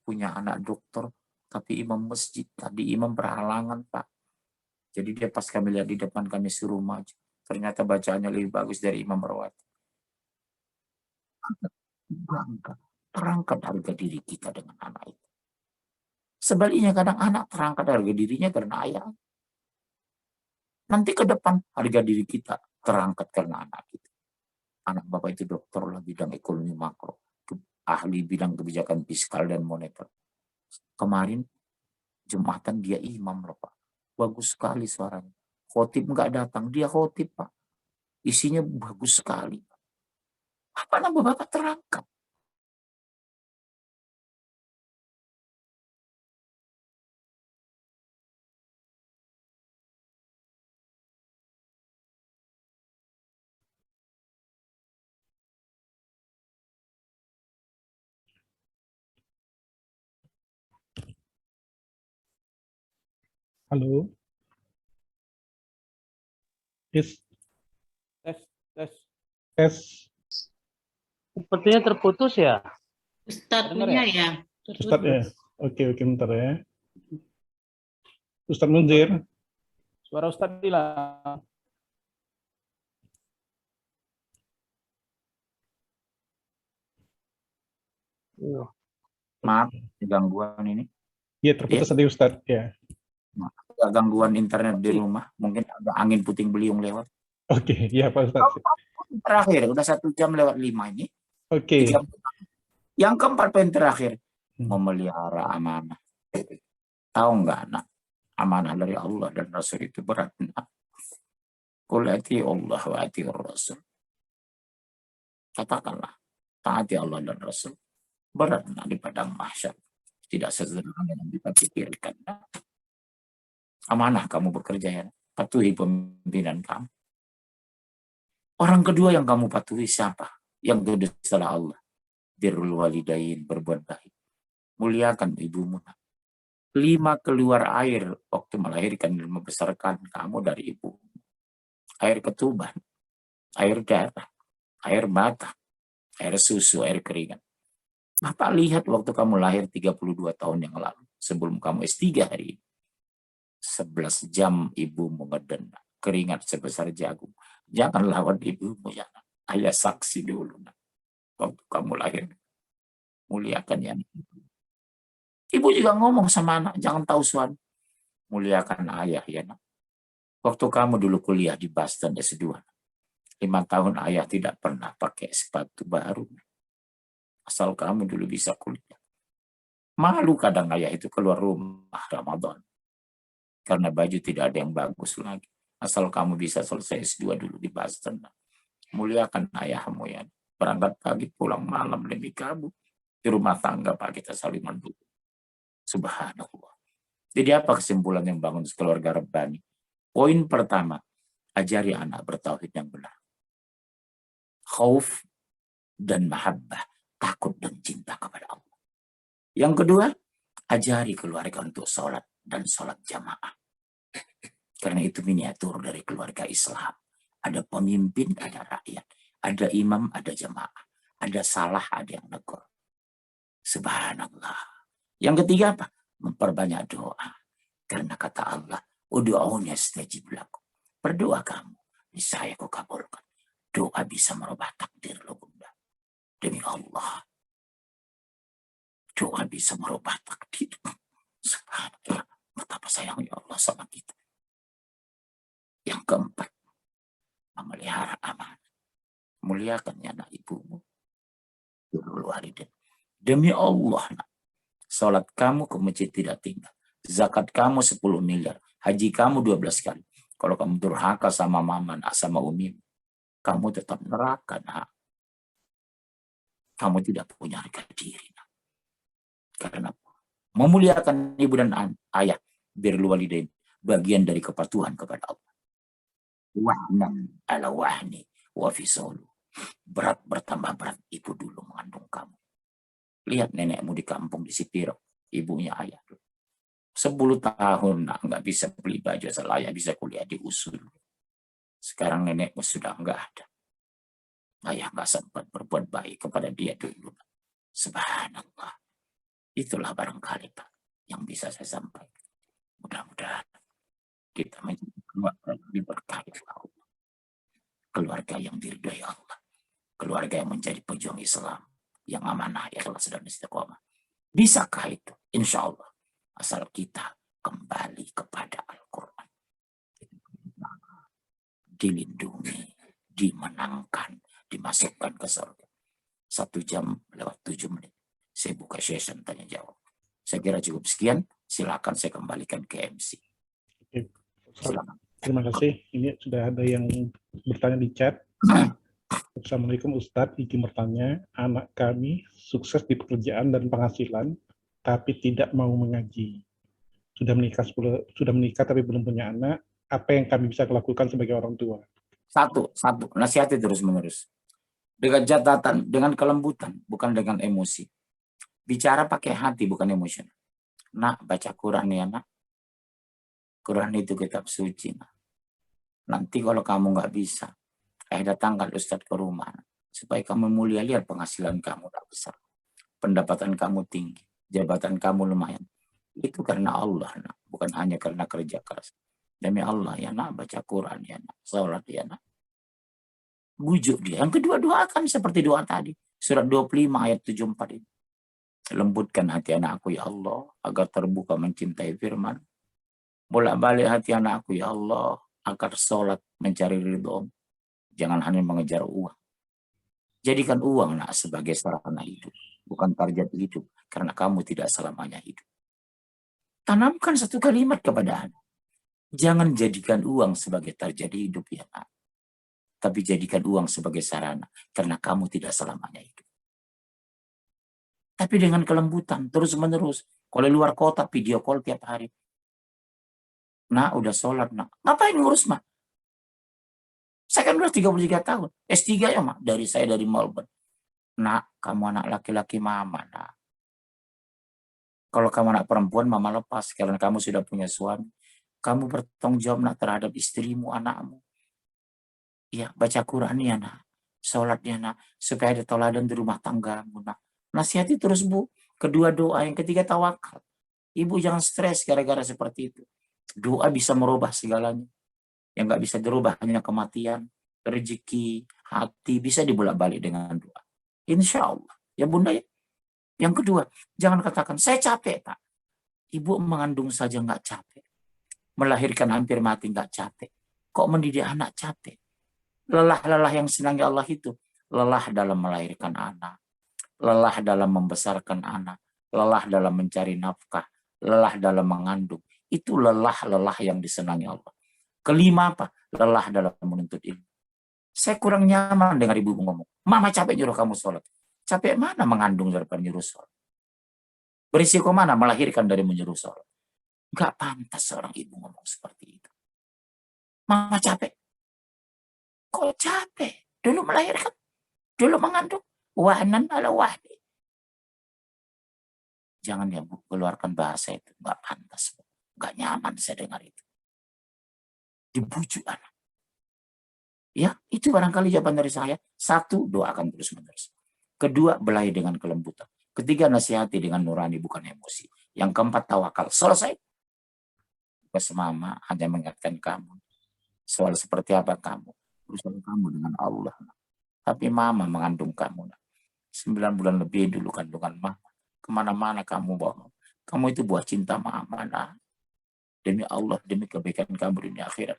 Punya anak dokter. Tapi imam masjid. Tadi imam berhalangan Pak. Jadi dia pas kami lihat di depan kami suruh maju. Ternyata bacaannya lebih bagus dari Imam Rawati. Terangkat harga diri kita dengan anak itu. Sebaliknya kadang anak terangkat harga dirinya karena ayah. Nanti ke depan harga diri kita terangkat karena anak kita. Anak Bapak itu dokter lah bidang ekonomi makro. Ahli bidang kebijakan fiskal dan moneter. Kemarin Jumatan dia imam loh Pak. Bagus sekali suaranya. Khotib nggak datang, dia khotib Pak. Isinya bagus sekali. Apa nama Bapak terangkat? Halo. Yes. Tes. Tes. Sepertinya terputus ya. Ustadz Dengar punya ya? ya. Ustadz ya. Oke, bentar ya. Ustadz Munzir. Suara Ustadz hilang. Maaf, gangguan ini. Ya, terputus tadi Ustadz. Ya. Ada gangguan internet di rumah. Mungkin ada angin puting beliung lewat. Oke, ya Pak Ustadz. Terakhir, udah 1 jam lewat 5 ini. Oke. Yang keempat poin terakhir, memelihara amanah. Tahu nggak, nak? Amanah dari Allah dan Rasul itu berat. Qul ati Allah wa ati Rasul. Katakanlah, taati Allah dan Rasul. Berat di padang mahsyar. Tidak sesederhana yang kita pikirkan. Amanah kamu bekerja, ya. Patuhi pemimpinan kamu. Orang kedua yang kamu patuhi siapa? Yang kedua setelah Allah. Birrul walidain, berbuat baik. Muliakan ibumu. 5 keluar air waktu melahirkan dan membesarkan kamu dari ibu. Air ketuban, air darah, air mata, air susu, air keringat. Bapak lihat waktu kamu lahir 32 tahun yang lalu. Sebelum kamu S3 hari ini. 11 jam ibumu ngedenda. Keringat sebesar jagung. Jangan lawan ibumu, ya. Ayah saksi dulu. Waktu kamu lahir. Muliakan ya. Ibu juga ngomong sama anak, jangan tausuan. Muliakan ayah ya, nak. Waktu kamu dulu kuliah di Boston S2. 5 tahun ayah tidak pernah pakai sepatu baru. Asal kamu dulu bisa kuliah. Malu kadang ayah itu keluar rumah Ramadan. Karena baju tidak ada yang bagus lagi. Asal kamu bisa selesai S2 dulu di Boston. Muliakan ayahmu ya. Berangkat pagi pulang malam demi kamu. Di rumah tangga Pak kita saling mendukung. Subhanallah. Jadi apa kesimpulan yang bangun keluarga Rabbani? Poin pertama, ajari anak bertauhid yang benar. Khauf dan mahabbah, takut dan cinta kepada Allah. Yang kedua, ajari keluarga untuk sholat dan sholat jamaah. Karena itu miniatur dari keluarga Islam. Ada pemimpin, ada rakyat. Ada imam, ada jamaah. Ada salah, ada yang negur. Subhanallah. Yang ketiga apa? Memperbanyak doa. Karena kata Allah, ud'uuni astajib lakum. Berdoa kamu, niscaya aku kabulkan. Doa bisa merubah takdir lo, Bunda. Demi Allah. Doa bisa merubah takdir. Subhanallah. Betapa sayangnya Allah sama kita. Yang keempat, memelihara amanah. Muliakan anak ibumu. Demi Allah, nak. Salat kamu ke masjid tidak tinggal. Zakat kamu 10 miliar. Haji kamu 12 kali. Kalau kamu durhaka sama mama, sama umi, kamu tetap neraka, nak. Kamu tidak punya harga diri, nak. Karena memuliakan ibu dan ayah, birrul walidain, bagian dari kepatuhan kepada Allah. Wahnan ala wahni wa fisolu. Berat bertambah berat ibu dulu mengandung kamu. Lihat nenekmu di kampung di Sipiro, ibunya ayah. 10 tahun nggak bisa beli baju asal ayah bisa kuliah di USUL. Sekarang nenekmu sudah nggak ada. Ayah nggak sempat berbuat baik kepada dia dulu. Subhanallah. Itulah barangkali Pak yang bisa saya sampaikan. Mudah-mudahan kita menjadi keluarga yang diberkahi Allah. Keluarga yang diridhai Allah. Keluarga yang menjadi pejuang Islam. Yang amanah, ikhlas dan istiqomah. Bisakah itu? Insya Allah. Asal kita kembali kepada Al-Quran. Dilindungi, dimenangkan, dimasukkan ke surga. 1 jam lewat 7 menit. Saya buka session tanya jawab. Saya kira cukup sekian. Silakan saya kembalikan ke MC. Silakan. Terima kasih. Ini sudah ada yang bertanya di chat. Assalamualaikum Ustadz, izin bertanya, anak kami sukses di pekerjaan dan penghasilan, tapi tidak mau mengaji. Sudah menikah tapi belum punya anak. Apa yang kami bisa lakukan sebagai orang tua? Satu, nasihati terus-menerus. Dengan catatan, dengan kelembutan, bukan dengan emosi. Bicara pakai hati, bukan emosional. Nak, baca Quran ya, nak. Quran itu kitab suci, nak. Nanti kalau kamu nggak bisa, datangkan Ustadz ke rumah supaya kamu mulia. Lihat penghasilan kamu tak besar, pendapatan kamu tinggi, jabatan kamu lumayan. Itu karena Allah, nak. Bukan hanya karena kerja keras. Demi Allah ya, nak, baca Quran ya, nak, sholat ya, nak. Bujuk dia. Yang kedua, doakan seperti doa tadi, surat 25 ayat 74 ini. Lembutkan hati anakku ya Allah, agar terbuka mencintai firman. Bolak-balik hati anakku ya Allah, agar sholat mencari ridho. Jangan hanya mengejar uang. Jadikan uang nak sebagai sarana hidup, bukan target hidup, karena kamu tidak selamanya hidup. Tanamkan satu kalimat kepada anak. Jangan jadikan uang sebagai target hidup ya nak. Tapi jadikan uang sebagai sarana, karena kamu tidak selamanya hidup. Tapi dengan kelembutan, terus-menerus. Kalau luar kota, video call tiap hari. Nak, udah sholat, nak. Ngapain ngurus, mak? Saya kan udah 33 tahun. S3 ya, mak. Saya dari Melbourne. Nak, kamu anak laki-laki mama, nak. Kalau kamu anak perempuan, mama lepas. Karena kamu sudah punya suami. Kamu bertanggung jawab, nak, terhadap istrimu, anakmu. Ya, baca Quran ya, nak. Sholat ya, nak. Supaya ada teladan di rumah tanggamu, nak. Nasihati terus, Bu. Kedua doa. Yang ketiga tawakal. Ibu jangan stres gara-gara seperti itu. Doa bisa merubah segalanya. Yang nggak bisa dirubah hanya kematian, rezeki, hati, bisa dibolak-balik dengan doa. Insya Allah. Ya Bunda ya. Yang kedua, jangan katakan, saya capek Pak. Ibu mengandung saja nggak capek. Melahirkan hampir mati nggak capek. Kok mendidik anak capek? Lelah-lelah yang senangnya Allah itu. Lelah dalam melahirkan anak. Lelah dalam membesarkan anak. Lelah dalam mencari nafkah. Lelah dalam mengandung. Itu lelah-lelah yang disenangi Allah. Kelima apa? Lelah dalam menuntut ilmu. Saya kurang nyaman dengar ibu ngomong, mama capek nyuruh kamu sholat. Capek mana mengandung daripada nyuruh sholat? Berisiko mana melahirkan dari menyuruh sholat? Gak pantas seorang ibu ngomong seperti itu. Mama capek. Kok capek? Dulu melahirkan. Dulu mengandung. Wahnan ala wahdi. Jangan ya Bu, keluarkan bahasa itu. Gak pantas. Gak nyaman saya dengar itu. Dibujuk anak. Ya, itu barangkali jawaban dari saya. Satu, doakan terus-menerus. Kedua, belahi dengan kelembutan. Ketiga, nasihati dengan nurani, bukan emosi. Yang keempat, tawakal. Selesai. Tugas mama hanya mengingatkan kamu. Soal seperti apa kamu. Urusan kamu dengan Allah. Tapi mama mengandung kamu. 9 bulan lebih dulu kandungan mama. Kemana-mana kamu bawa. Kamu itu buah cinta mama. Nah. Demi Allah, demi kebaikan kamu dunia akhirat.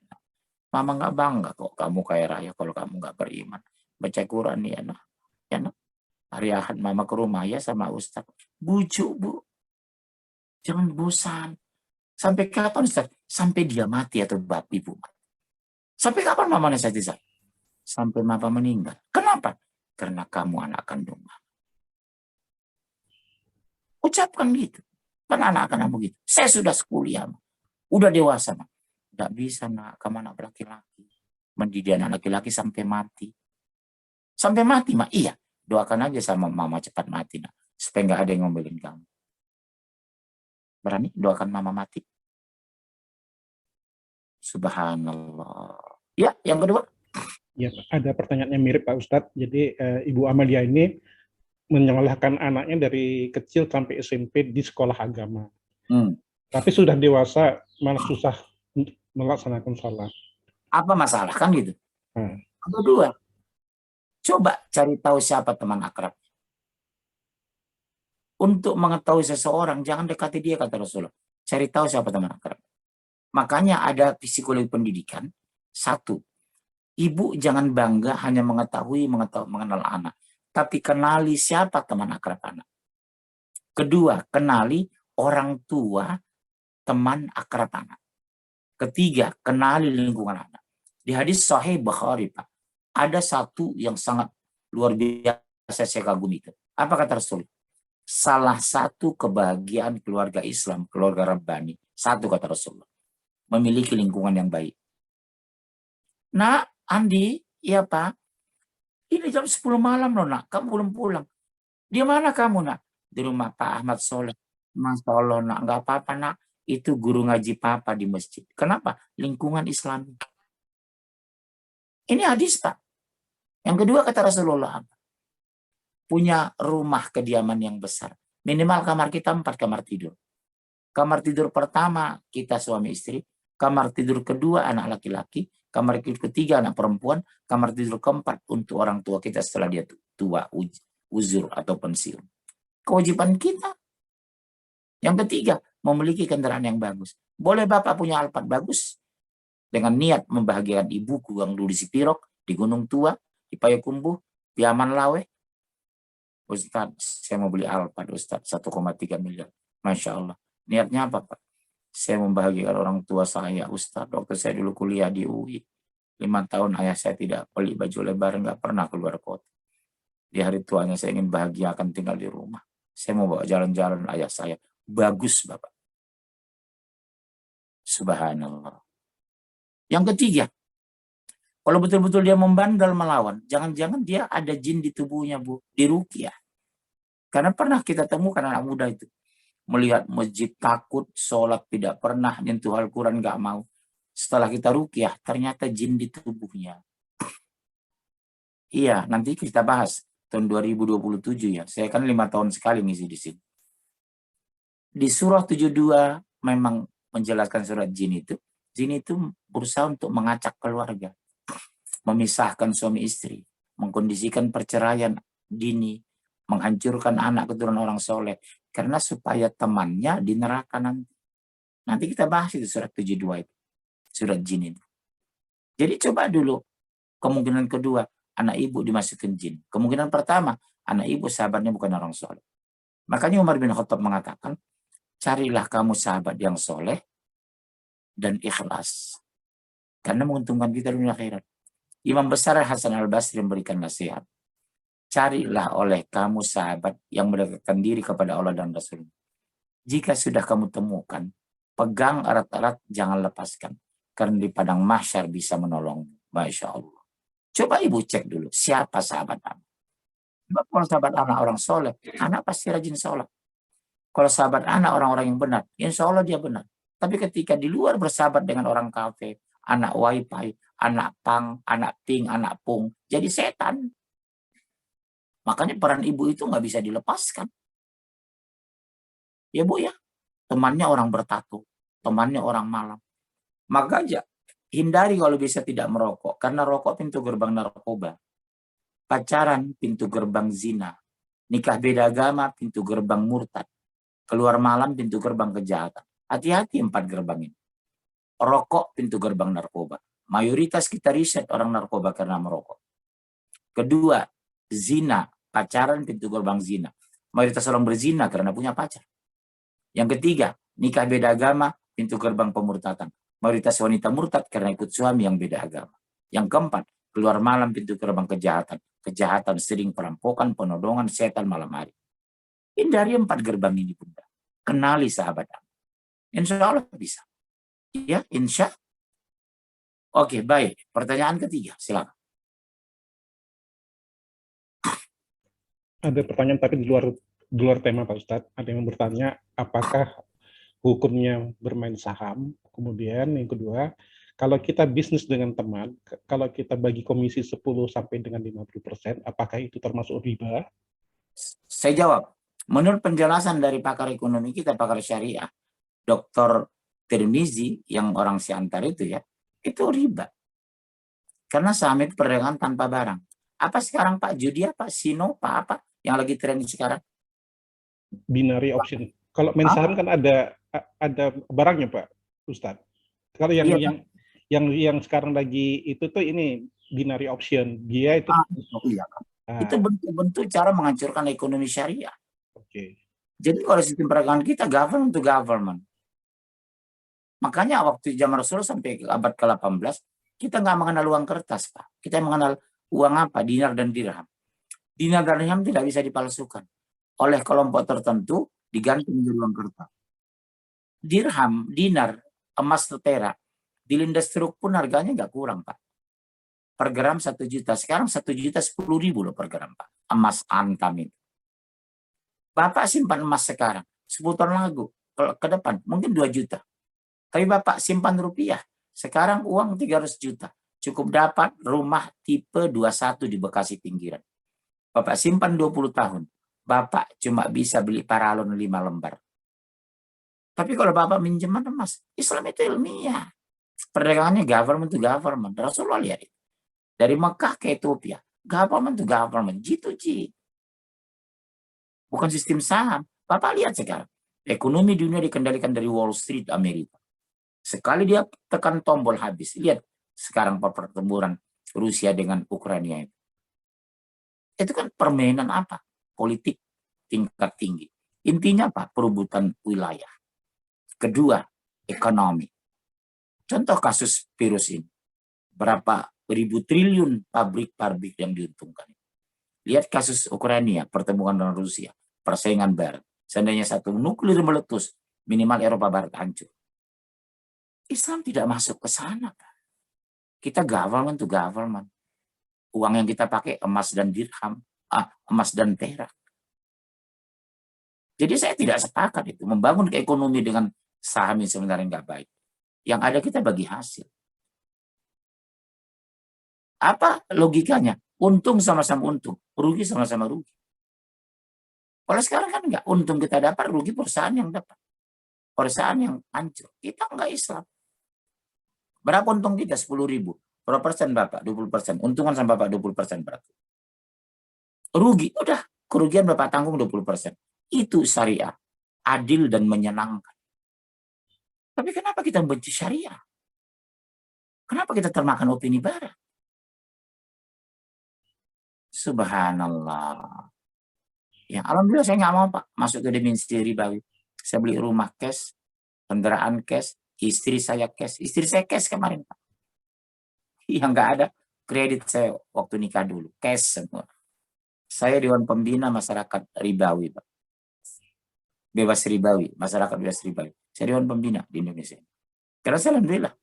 Mama nggak bangga kok kamu kaya raya kalau kamu nggak beriman. Baca Quran ya nah. Ya nah. Hari Ahad mama ke rumah ya sama Ustaz. Bujuk Bu. Jangan bosan. Sampai kapan Ustaz? Sampai dia mati atau bab ibu mati. Sampai kapan mama nasihati saya? Sampai mama meninggal. Kenapa? Karena kamu anak kandung mama. Ucapkan gitu. Kan anak-anak begitu. Saya sudah sekuliah. Udah dewasa, Mak. Nggak bisa, nak. Kamu anak laki-laki. Mendidik anak laki-laki sampai mati. Sampai mati, Mak. Iya. Doakan aja sama mama cepat mati, nak. Supaya nggak ada yang ngomelin kamu. Berani doakan mama mati? Subhanallah. Ya, yang kedua. Ya, ada pertanyaan yang mirip Pak Ustadz. Jadi Ibu Amalia ini menyalahkan anaknya dari kecil sampai SMP di sekolah agama. Tapi sudah dewasa malah susah melaksanakan sholat. Apa masalah kan gitu? Kedua, coba cari tahu siapa teman akrab. Untuk mengetahui seseorang, jangan dekati dia kata Rasulullah. Cari tahu siapa teman akrab. Makanya ada psikologi pendidikan. Satu, ibu jangan bangga hanya mengenal anak. Tapi kenali siapa teman akrab anak. Kedua, kenali orang tua teman akrab anak. Ketiga, kenali lingkungan anak. Di hadis Sahih Bukhari, Pak, ada satu yang sangat luar biasa saya kagumi itu. Apa kata Rasul? Salah satu kebahagiaan keluarga Islam, keluarga Rabbani, satu kata Rasulullah, memiliki lingkungan yang baik. Nah, Andi, iya Pak, ini jam 10 malam loh nak, kamu belum pulang. Di mana kamu nak? Di rumah Pak Ahmad Soleh. Masya Allah nak, nggak apa-apa nak. Itu guru ngaji papa di masjid. Kenapa? Lingkungan Islami. Ini hadis Pak. Yang kedua kata Rasulullah, punya rumah kediaman yang besar. Minimal kamar kita 4 kamar tidur. Kamar tidur pertama kita suami istri. Kamar tidur kedua anak laki-laki. Kamar tidur ketiga anak perempuan. Kamar tidur keempat untuk orang tua kita setelah dia tua, uzur atau pensiun. kewajiban kita. Yang ketiga, memiliki kendaraan yang bagus. Boleh Bapak punya Alphard bagus dengan niat membahagiakan ibuku yang dulu di Sipirok, di Gunung Tua, di Payakumbuh, di Aman Lawe. Ustadz, saya mau beli Alphard, Ustadz, 1,3 miliar. Masya Allah. Niatnya apa, Pak? Saya membahagiakan orang tua saya, Ustadz. Waktu saya dulu kuliah di UI, 5 tahun ayah saya tidak beli baju lebaran, nggak pernah keluar kota. Di hari tuanya saya ingin bahagiakan tinggal di rumah. Saya mau bawa jalan-jalan ayah saya. Bagus, Bapak. Subhanallah. Yang ketiga, kalau betul-betul dia membandel melawan, jangan-jangan dia ada jin di tubuhnya, Bu, di ruqyah. Karena pernah kita temukan anak muda itu. Melihat masjid takut, sholat tidak pernah, nyentuh Al-Quran nggak mau. Setelah kita ruqyah, ternyata jin di tubuhnya. Iya, nanti kita bahas tahun 2027 ya. Saya kan 5 tahun sekali ngisi di sini. Di surah 72 memang menjelaskan surat jin itu. Jin itu berusaha untuk mengacak keluarga, memisahkan suami istri, mengkondisikan perceraian dini, menghancurkan anak keturunan orang soleh, karena supaya temannya di neraka nanti. Nanti kita bahas itu surat 72 itu, surat jin itu. Jadi coba dulu, kemungkinan kedua, anak ibu dimasukin jin. Kemungkinan pertama, anak ibu sahabatnya bukan orang soleh. Makanya Umar bin Khattab mengatakan, carilah kamu sahabat yang soleh dan ikhlas. Karena menguntungkan kita dunia akhirat. Imam besar Hasan al-Basri memberikan nasihat. Carilah oleh kamu sahabat yang mendekatkan diri kepada Allah dan Rasul. Jika sudah kamu temukan, pegang erat-erat, jangan lepaskan. Karena di padang mahsyar bisa menolong. Masya Allah. Coba ibu cek dulu, siapa sahabat anak. Sebab kalau sahabat anak orang soleh, anak pasti rajin sholat. Kalau sahabat anak orang-orang yang benar, insya Allah dia benar. Tapi ketika di luar bersahabat dengan orang kafir, anak wifi, anak pang, anak ping, anak pung, jadi setan. Makanya peran ibu itu nggak bisa dilepaskan. Ya Bu ya, temannya orang bertato, temannya orang malam. Maka aja hindari kalau bisa tidak merokok, karena rokok pintu gerbang narkoba. Pacaran pintu gerbang zina. Nikah beda agama pintu gerbang murtad. Keluar malam pintu gerbang kejahatan. Hati-hati 4 gerbang ini. Rokok pintu gerbang narkoba. Mayoritas kita riset orang narkoba karena merokok. Kedua, zina. Pacaran pintu gerbang zina. Mayoritas orang berzina karena punya pacar. Yang ketiga, nikah beda agama pintu gerbang pemurtatan. Mayoritas wanita murtad karena ikut suami yang beda agama. Yang keempat, keluar malam pintu gerbang kejahatan. Kejahatan sering perampokan, penodongan, setan malam hari. Hindari 4 gerbang ini, Bunda. Kenali sahabat. Insya Allah bisa. Ya, insya. Oke, baik. Pertanyaan ketiga, silakan. Ada pertanyaan tapi di luar tema Pak Ustadz. Ada yang bertanya apakah hukumnya bermain saham. Kemudian yang kedua, kalau kita bisnis dengan teman, kalau kita bagi komisi 10 sampai dengan 50%, apakah itu termasuk riba? Saya jawab. Menurut penjelasan dari pakar ekonomi kita, pakar syariah, Dr. Tirmizi, yang orang Siantar itu ya, itu riba. Karena saham itu perdagangan tanpa barang. Apa sekarang Pak? Judi apa? Sino? Pak apa? Yang lagi tren sekarang? Binary option. Kalau main saham kan ada barangnya Pak Ustadz. Kalau yang sekarang lagi itu tuh ini binary option. Dia itu itu bentuk-bentuk cara menghancurkan ekonomi syariah. Oke. Jadi kalau sistem perdagangan kita government to government. Makanya waktu zaman Rasul sampai abad ke-18 kita nggak mengenal uang kertas, Pak. Kita mengenal uang apa? Dinar dan dirham. Dinar dan dirham tidak bisa dipalsukan. Oleh kelompok tertentu diganti menjadi uang kertas. Dirham, dinar, emas tetera, di lindas truk pun harganya nggak kurang, Pak. Per gram 1 juta. Sekarang 1 juta 10.000 loh per gram, Pak. Emas antam itu. Bapak simpan emas sekarang, 10 tahun lalu, ke depan, mungkin 2 juta. Tapi Bapak simpan rupiah, sekarang uang 300 juta. Cukup dapat rumah tipe 21 di Bekasi pinggiran. Bapak simpan 20 tahun, Bapak cuma bisa beli paralon 5 lembar. Tapi kalau Bapak minjeman emas, Islam itu ilmiah. Perdagangannya government to government. Rasulullah lihat itu. Dari Mekah ke Ethiopia, government to government, G2G. bukan sistem saham. Bapak lihat sekarang, ekonomi dunia dikendalikan dari Wall Street Amerika. Sekali dia tekan tombol habis. Lihat sekarang pertempuran Rusia dengan Ukraina itu. Itu kan permainan apa? Politik tingkat tinggi. Intinya apa? Perebutan wilayah. Kedua, ekonomi. Contoh kasus virus ini. Berapa ribu triliun pabrik-pabrik yang diuntungkan. Lihat kasus Ukraina, pertemuan dengan Rusia, persaingan barat. Seandainya satu nuklir meletus, minimal Eropa Barat hancur. Islam tidak masuk ke sana, Pak. Kita government to government. Uang yang kita pakai emas dan dirham, emas dan perak. Jadi saya tidak sepakat itu. Membangun ekonomi dengan saham yang sebenarnya nggak baik. Yang ada kita bagi hasil. Apa logikanya? Untung sama-sama untung, rugi sama-sama rugi. Kalau sekarang kan enggak, untung kita dapat, rugi perusahaan yang dapat. Perusahaan yang hancur. Kita enggak Islam. Berapa untung kita? 10.000. Berapa persen Bapak? 20%. Untungan sama Bapak 20% berarti. Rugi, udah. Kerugian Bapak tanggung 20%. Itu syariah. Adil dan menyenangkan. Tapi kenapa kita benci syariah? Kenapa kita termakan opini barat? Subhanallah. Ya, alhamdulillah saya nggak mau Pak masuk ke dimensi ribawi. Saya beli rumah cash, kendaraan cash, istri saya cash. Istri saya cash kemarin Pak. Yang nggak ada kredit saya waktu nikah dulu, cash semua. Saya Dewan Pembina Masyarakat Ribawi Pak. Bebas ribawi, masyarakat bebas ribawi. Saya Dewan Pembina di Indonesia. Karena saya alhamdulillah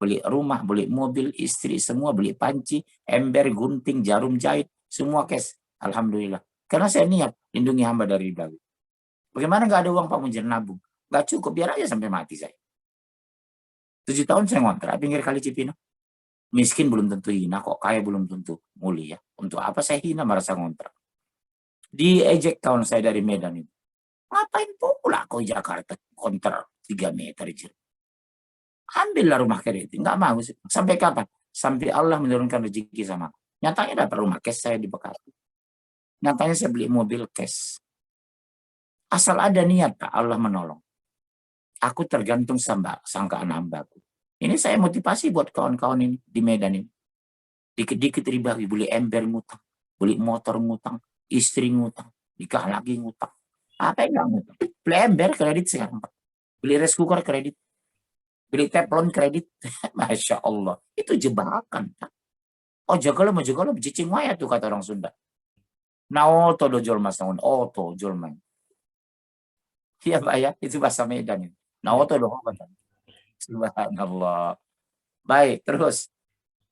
beli rumah, beli mobil, istri semua, beli panci, ember, gunting, jarum jahit, semua cash. Alhamdulillah. Karena saya niat lindungi hamba dari ribawi. Bagaimana nggak ada uang Pak menjadi nabung? Nggak cukup, biar aja sampai mati saya. 7 tahun saya ngontrak pinggir kali Cipinang. Miskin belum tentu hina, kok kaya belum tentu mulia. Untuk apa saya hina merasa ngontrak? Diejek kawan saya dari Medan itu. Ngapain pula kau Jakarta kontrak 3 meter aja? Ambillah rumah kredit. Nggak mau. Sampai kapan? Sampai Allah menurunkan rezeki sama aku. Nyatanya dapat rumah cash saya di Bekasi. Nyatanya saya beli mobil cash. Asal ada niat Pak, Allah menolong. Aku tergantung sangkaan hambaku. Ini saya motivasi buat kawan-kawan ini di Medan ini. Dikit-dikit ribawi, beli ember ngutang, beli motor ngutang, istri ngutang, nikah lagi ngutang. Apa yang nggak ngutang? Beli ember kredit sekarang Pak. Beli rice cooker kredit. Beli teflon kredit. Masya Allah. Itu jebakan Pak. Oh jagalo mau jagalo cicing waya tuh kata orang Sunda. Nah oto do jolmas naon oto jolman. Iya Pak ya, itu bahasa Medan itu. Nah oto do Subhanallah. Baik, terus.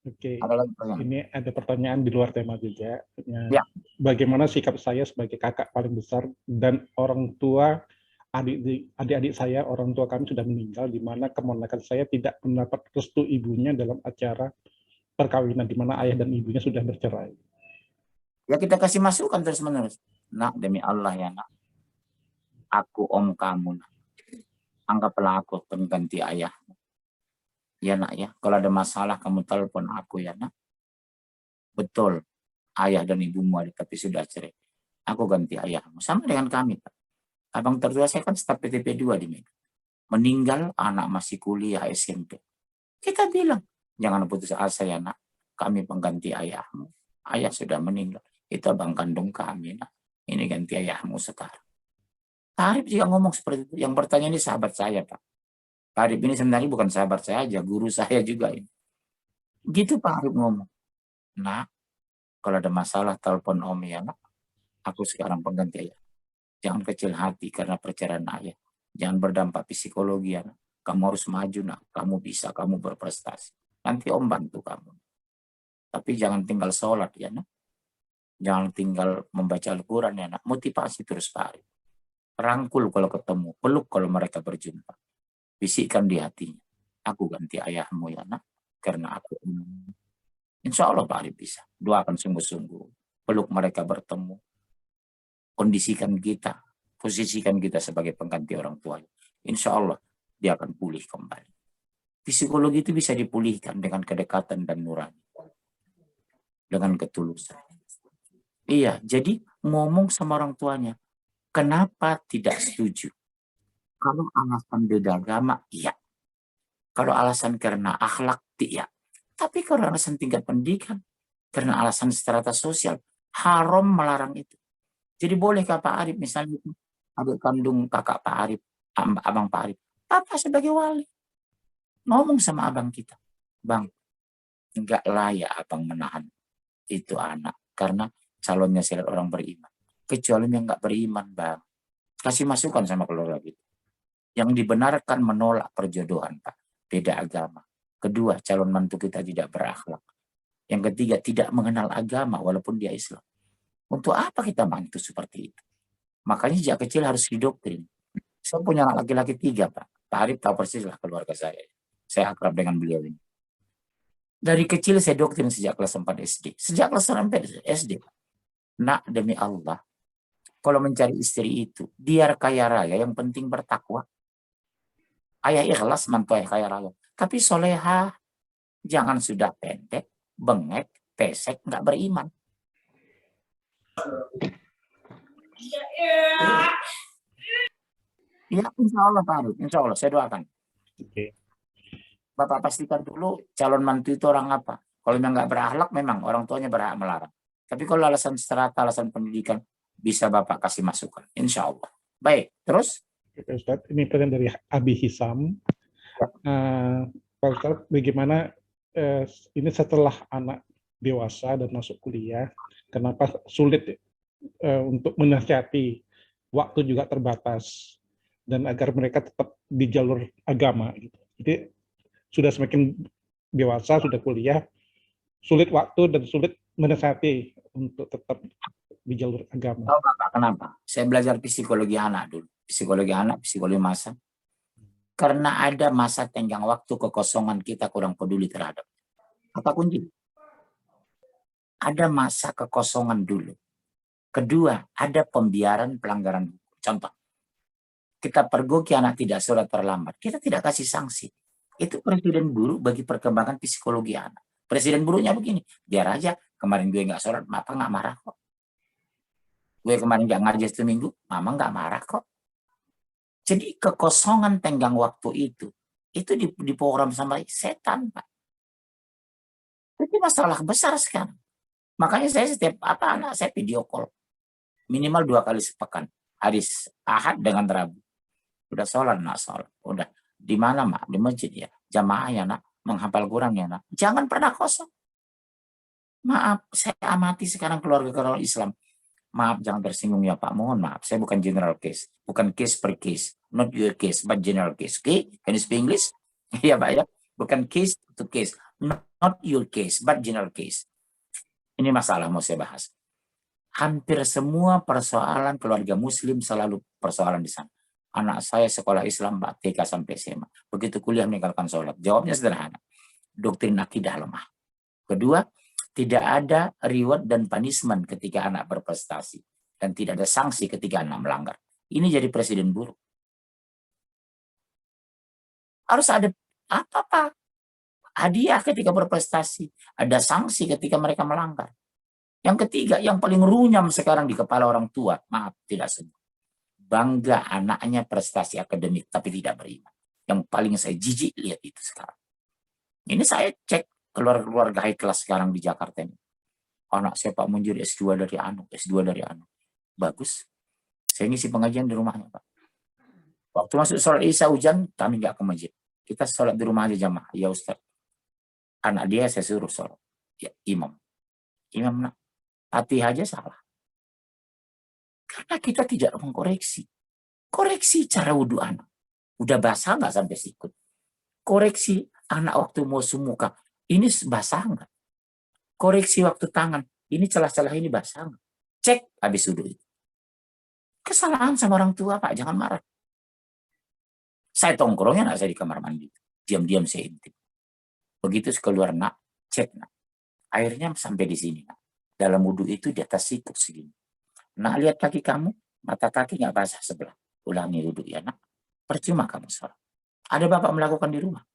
Oke, Ada lagi pertanyaan? ini ada pertanyaan di luar tema juga. Ya. Bagaimana sikap saya sebagai kakak paling besar dan orang tua adik-adik saya, orang tua kami sudah meninggal, di mana keponakan saya tidak mendapat restu ibunya dalam acara perkawinan, di mana ayah dan ibunya sudah bercerai. Ya kita kasih masukan terus menerus. Nak demi Allah ya nak. Aku om kamu nak. Anggaplah aku pengganti ayah. Ya nak ya. Kalau ada masalah kamu telepon aku ya nak. Betul. Ayah dan ibumu ada tapi sudah cerai. Aku ganti ayahmu. Sama dengan kami Pak. Abang tertua saya kan staf PTP 2 di Medan. Meninggal anak masih kuliah SMP. Kita bilang. Jangan putus asa ya nak. Kami pengganti ayahmu. Ayah sudah meninggal. Itu abang kandung kami nak. Ini ganti ayahmu sekarang. Tarif juga ngomong seperti itu. Yang bertanya ini sahabat saya Pak. Tarif ini sebenarnya bukan sahabat saya aja. Guru saya juga ini. Gitu Pak Arif ngomong. Nah, kalau ada masalah telepon om ya nak. Aku sekarang pengganti ayah. Jangan kecil hati karena perceraian ayah. Jangan berdampak psikologi ya nak. Kamu harus maju nak. Kamu bisa, kamu berprestasi. Nanti om bantu kamu. Tapi jangan tinggal sholat ya nak. Jangan tinggal membaca Al-Quran ya nak. Motivasi terus Pak Arif. Rangkul kalau ketemu. Peluk kalau mereka berjumpa. Bisikkan di hatinya. Aku ganti ayahmu ya nak. Karena aku insya Allah Pak Arif bisa. Doakan sungguh-sungguh. Peluk mereka bertemu. Kondisikan kita. Posisikan kita sebagai pengganti orang tua. Insya Allah dia akan pulih kembali. Psikologi itu bisa dipulihkan dengan kedekatan dan nurani. Dengan ketulusan. Iya, jadi ngomong sama orang tuanya. Kenapa tidak setuju? Kalau alasan beda agama, iya. Kalau alasan karena akhlak, iya. Tapi kalau alasan tingkat pendidikan, karena alasan strata sosial, haram melarang itu. Jadi bolehkah Pak Arif misalnya itu adik kandung kakak Pak Arif, abang Pak Arif, Papa sebagai wali ngomong sama abang kita, Bang, enggak layak abang menahan itu anak karena calonnya syarat orang beriman. Kecuali yang enggak beriman, Bang. Kasih masukan sama keluarga kita. Yang dibenarkan menolak perjodohan, Pak. Beda agama. Kedua, calon mantu kita tidak berakhlak. Yang ketiga, tidak mengenal agama walaupun dia Islam. Untuk apa kita bantu seperti itu? Makanya sejak kecil harus didoktrin. Saya punya anak laki-laki 3, Pak. Pak Arif tahu persis lah keluarga saya. Saya akrab dengan beliau ini. Dari kecil saya doktrin sejak kelas 4 SD. Sejak kelas 4 SD, Pak. Nak, demi Allah, kalau mencari istri itu, biar kaya raya, yang penting bertakwa. Ayah ikhlas mantu ayah kaya raya. Tapi soleha, jangan sudah pendek, bengek, pesek, nggak beriman. Ya, insya Allah Pak Arif, insya Allah saya doakan. Oke. Bapak pastikan dulu calon mantu itu orang apa. Kalau memang nggak berakhlak, memang orang tuanya berhak melarang. Tapi kalau alasan strata, alasan pendidikan, bisa Bapak kasih masukan, insya Allah. Baik, terus? Oke, Ustaz. Ini pertanyaan dari Abi Hisam. Pak Ustaz, bagaimana ini setelah anak dewasa dan masuk kuliah, kenapa sulit untuk menasihati, waktu juga terbatas, dan agar mereka tetap di jalur agama gitu. Jadi sudah semakin dewasa, sudah kuliah, sulit waktu dan sulit menasihati untuk tetap di jalur agama. Tahu Bapak kenapa? Saya belajar psikologi anak dulu. Psikologi anak, psikologi masa. Karena ada masa tenggang waktu kekosongan kita kurang peduli terhadap. Apa kunci? Ada masa kekosongan dulu. Kedua, ada pembiaran pelanggaran hukum. Contoh, kita pergoki anak tidak sholat terlambat. Kita tidak kasih sanksi. Itu presiden buruk bagi perkembangan psikologi anak. Presiden buruknya begini, biar aja kemarin gue nggak sholat, Bapak nggak marah kok. Gue kemarin nggak ngaji 1 minggu, Mama nggak marah kok. Jadi kekosongan tenggang waktu itu diprogram sama setan, Pak. Itu masalah besar sekarang. Makanya saya setiap anak saya video call. Minimal 2 kali sepekan. Hari Ahad dengan Rabu. Udah sholat, nak sholat. Udah. Di mana, Mak? Di masjid ya. Jamaah ya, nak. Menghafal Quran ya, nak. Jangan pernah kosong. Maaf, saya amati sekarang keluarga Islam. Maaf, jangan tersinggung ya Pak. Mohon maaf, saya bukan general case. Bukan case per case. Not your case, but general case. Okay? Can you speak English? Iya Pak ya. Bukan case to case. Not your case, but general case. Ini masalah mau saya bahas. Hampir semua persoalan keluarga muslim selalu persoalan di sana. Anak saya sekolah Islam, Pak, TK sampai SMA. Begitu kuliah meninggalkan sholat. Jawabnya sederhana. Doktrin akidah lemah. Kedua, tidak ada reward dan punishment ketika anak berprestasi. Dan tidak ada sanksi ketika anak melanggar. Ini jadi presiden buruk. Harus ada apa, Pak? Hadiah ketika berprestasi. Ada sanksi ketika mereka melanggar. Yang ketiga, yang paling runyam sekarang di kepala orang tua. Maaf, tidak semua. Bangga anaknya prestasi akademik, tapi tidak beriman. Yang paling saya jijik lihat itu sekarang. Ini saya cek keluarga high class sekarang di Jakarta ini. Anak saya Pak Munjir S2 dari anu. Bagus. Saya ngisi pengajian di rumahnya, Pak. Waktu masuk sholat Isya hujan, kami nggak ke masjid. Kita sholat di rumah aja jamaah. Ya Ustaz. Anak dia saya suruh sholat. Ya, imam, nak. Hati aja salah. Karena kita tidak mengkoreksi. Koreksi cara wudhu anak. Udah basah nggak sampai sikut. Koreksi anak waktu mau sumuka. Ini basah nggak? Koreksi waktu tangan. Ini celah-celah ini basah nggak? Cek habis wudhu itu. Kesalahan sama orang tua, Pak. Jangan marah. Saya tongkrongnya nak saya di kamar mandi. Diam-diam saya intip. Begitu keluar nak, cek nak. Airnya sampai di sini nak. Dalam wudhu itu di atas sikut segini. Nak lihat kaki kamu, mata kaki nggak basah sebelah. Ulangi wudhu ya nak. Percuma kamu sholat. Ada bapak melakukan di rumah.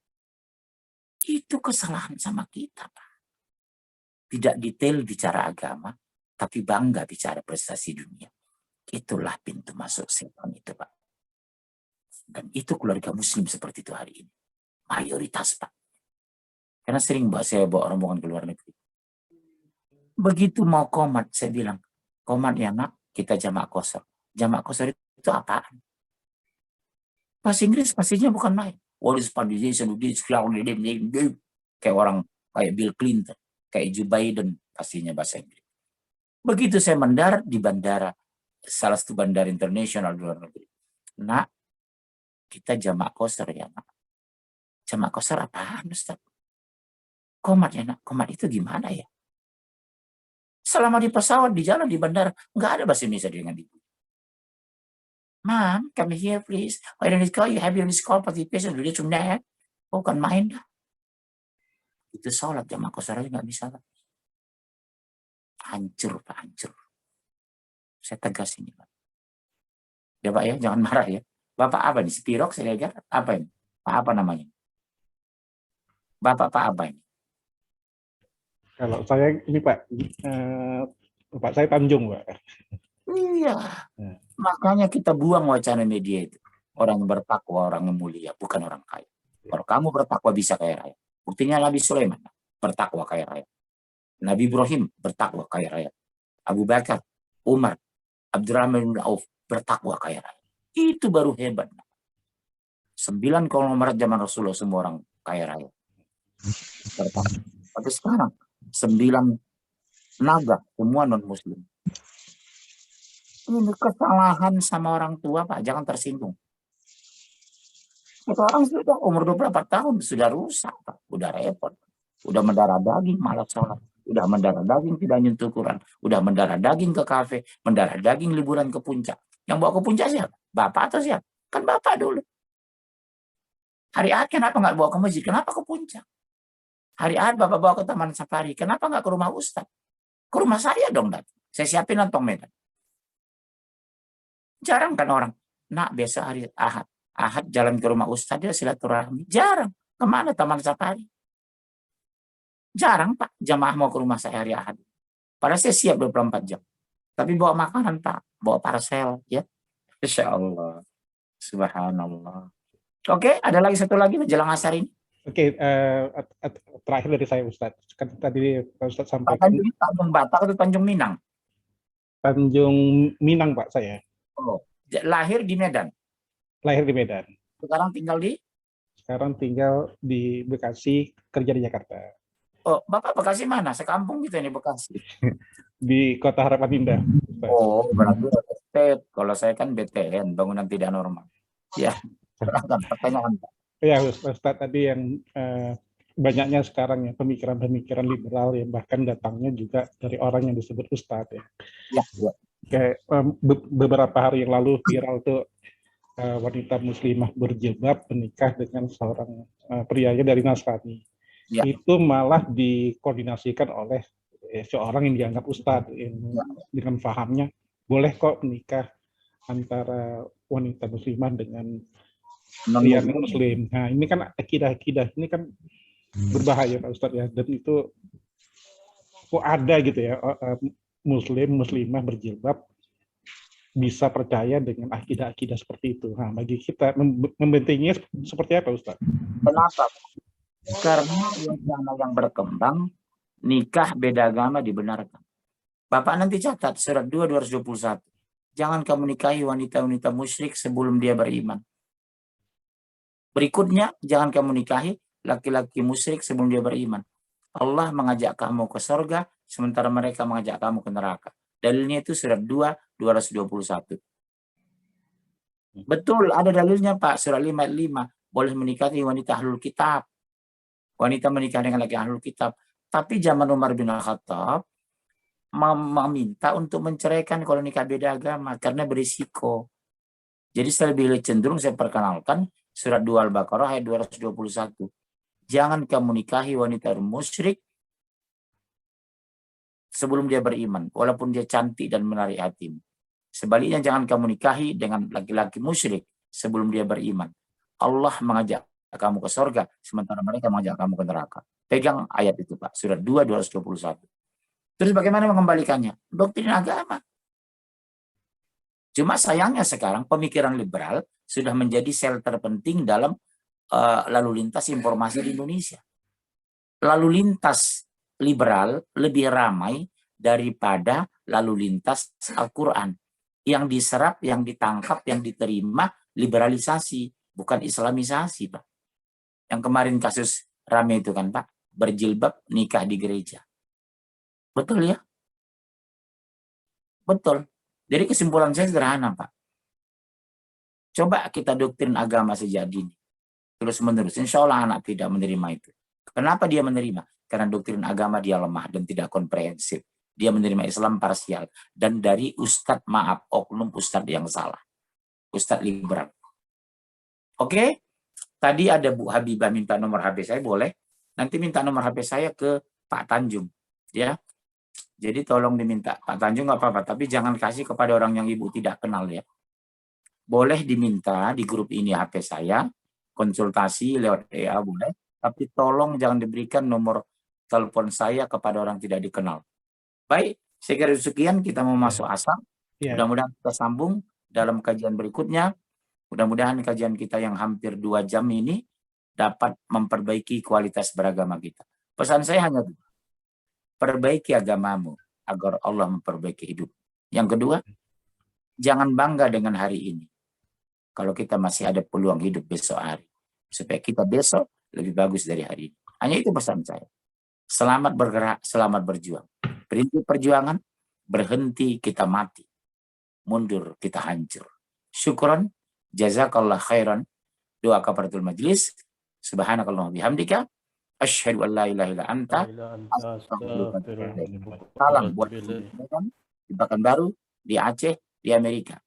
Itu kesalahan sama kita, Pak. Tidak detail bicara agama, tapi bangga bicara prestasi dunia. Itulah pintu masuk setan itu, Pak. Dan itu keluarga muslim seperti itu hari ini. Mayoritas, Pak. Karena sering saya bawa rombongan ke luar negeri. Begitu mau qomat, saya bilang, qomat ya nak, kita jamak qasar. Jamak qasar itu apaan? Bahasa Inggris pastinya bukan main. What is pandization? Kayak orang, kayak Bill Clinton, kayak Joe Biden, pastinya bahasa Inggris. Begitu saya mendarat di bandara, salah satu bandara internasional di luar negeri. Nak, kita jamak qasar ya nak. Jamak qasar apaan, Ustaz? Qomat ya nak, qomat itu gimana ya? Selama di pesawat, di jalan, di bandara, nggak ada bahasa Indonesia dengan ibu. Mom, come here please. Why don't you call? You have your call participation. Udah cuma ya. Bukan main dah. Itu sholat jamaah qasar aja nggak bisa. Hancur, Pak, hancur. Saya tegas ini, Pak. Ya Pak ya, jangan marah ya. Bapak apa nih? Spirok saya lihat. Apa ini? Pak apa namanya? Bapak Pak apa ini? Kalau saya ini Pak, Pak saya Tanjung Pak. Iya. Ya. Makanya kita buang wacana media itu. Orang yang bertakwa, orang yang mulia, bukan orang kaya. Kalau kamu bertakwa bisa kaya raya. Buktinya Nabi Sulaiman bertakwa kaya raya. Nabi Ibrahim bertakwa kaya raya. Abu Bakar, Umar, Abdurrahman bin Auf bertakwa kaya raya. Itu baru hebat. 9 konglomerat zaman Rasulullah semua orang kaya raya. Bertakwa. Tapi sekarang 9 naga semua non muslim. Ini kesalahan sama orang tua, Pak, jangan tersinggung. Sekarang sudah umur 24 tahun sudah rusak, Pak. Udah repot. Udah mendarah daging malas sholat. Udah mendarah daging tidak nyentuh Quran. Udah mendarah daging ke kafe, mendarah daging liburan ke puncak. Yang bawa ke puncak siapa? Bapak atau siapa? Kan Bapak dulu. Hari Ahad kenapa nggak bawa ke masjid? Kenapa ke puncak? Hari Ahad Bapak bawa ke Taman Safari. Kenapa nggak ke rumah Ustaz? Ke rumah saya dong, Dad. Saya siapin lontong Medan. Jarang kan orang, nak besok hari Ahad. Ahad jalan ke rumah Ustaz, dia silaturahmi. Jarang. Kemana Taman Safari? Jarang, Pak. Jamaah mau ke rumah saya hari Ahad. Padahal saya siap 24 jam. Tapi bawa makanan, Pak. Bawa parcel, ya. Insya Allah. Subhanallah. Oke, ada lagi satu lagi menjelang asar ini. Oke, terakhir dari saya Ustaz. Kan tadi Pak Ustaz Pak sampaikan Tanjung Batak atau Tanjung Minang? Tanjung Minang Pak saya. Oh, lahir di Medan. Lahir di Medan. Sekarang tinggal di? Sekarang tinggal di Bekasi, kerja di Jakarta. Oh, Bapak Bekasi mana? Sekampung gitu ini Bekasi. Di Kota Harapan Indah. Ustaz. Oh, berarti estate. Kalau saya kan BTN, bangunan tidak normal. Ya, pertanyaan. Ya, Ustaz tadi yang banyaknya sekarang ya pemikiran-pemikiran liberal yang bahkan datangnya juga dari orang yang disebut Ustaz ya. Ya. Kayak beberapa hari yang lalu viral tuh wanita muslimah berjilbab menikah dengan seorang pria dari Nasrani. Ya. Itu malah dikoordinasikan oleh seorang yang dianggap Ustadz dengan fahamnya boleh kok menikah antara wanita muslimah dengan pria muslim. Nah ini kan akidah-akidah ini kan berbahaya Pak Ustadz ya, dan itu kok ada gitu ya muslimah berjilbab bisa percaya dengan akidah-akidah seperti itu. Nah bagi kita membentenginya seperti apa Ustadz? Kenapa? Karena yang berkembang nikah beda agama dibenarkan. Bapak nanti catat surat 2:221. Jangan kamu nikahi wanita-wanita musyrik sebelum dia beriman. Berikutnya, jangan kamu nikahi laki-laki musyrik sebelum dia beriman. Allah mengajak kamu ke surga, sementara mereka mengajak kamu ke neraka. Dalilnya itu surat 2:221. Betul, ada dalilnya Pak. Surat 5:5 boleh menikahi wanita ahlul kitab. Wanita menikah dengan laki ahlul kitab. Tapi zaman Umar bin Khattab meminta untuk menceraikan kalau nikah beda agama karena berisiko. Jadi saya lebih cenderung saya perkenalkan surat 2 Al-Baqarah ayat 221. Jangan kamu nikahi wanita musyrik sebelum dia beriman, walaupun dia cantik dan menarik hatimu. Sebaliknya jangan kamu nikahi dengan laki-laki musyrik sebelum dia beriman. Allah mengajak kamu ke surga, sementara mereka mengajak kamu ke neraka. Pegang ayat itu Pak, surat 2:221. Terus bagaimana mengembalikannya? Doktrin agama. Cuma sayangnya sekarang pemikiran liberal sudah menjadi sel terpenting dalam lalu lintas informasi di Indonesia. Lalu lintas liberal lebih ramai daripada lalu lintas Al-Quran. Yang diserap, yang ditangkap, yang diterima liberalisasi, bukan islamisasi, Pak. Yang kemarin kasus rame itu kan, Pak, berjilbab nikah di gereja. Betul ya? Betul. Jadi kesimpulan saya sederhana, Pak. Coba kita doktrin agama sejak dini. Terus menerus. Insya Allah anak tidak menerima itu. Kenapa dia menerima? Karena doktrin agama dia lemah dan tidak komprehensif. Dia menerima Islam parsial. Dan dari ustadz, maaf, oknum ustadz yang salah. Ustadz liberal. Oke? Tadi ada Bu Habibah minta nomor HP saya, boleh? Nanti minta nomor HP saya ke Pak Tanjung. Ya. Jadi tolong diminta. Pak Tanjung nggak apa-apa. Tapi jangan kasih kepada orang yang Ibu tidak kenal ya. Boleh diminta di grup ini HP saya. Konsultasi lewat EA boleh. Tapi tolong jangan diberikan nomor telepon saya kepada orang tidak dikenal. Baik, saya kira sekian, kita mau masuk asar. Ya. Mudah-mudahan kita sambung dalam kajian berikutnya. Mudah-mudahan kajian kita yang hampir 2 jam ini dapat memperbaiki kualitas beragama kita. Pesan saya hanya 2. Perbaiki agamamu agar Allah memperbaiki hidup. Yang kedua, jangan bangga dengan hari ini. Kalau kita masih ada peluang hidup besok hari. Supaya kita besok lebih bagus dari hari ini. Hanya itu pesan saya. Selamat bergerak, selamat berjuang. Berhenti perjuangan, berhenti kita mati. Mundur kita hancur. Syukron, jazakallah khairan. Doa kafaratul majlis. Subhanakallah bihamdika. Asyhadu an la ilaha illa anta. Salam buat di Pekanbaru, di Aceh, di Amerika.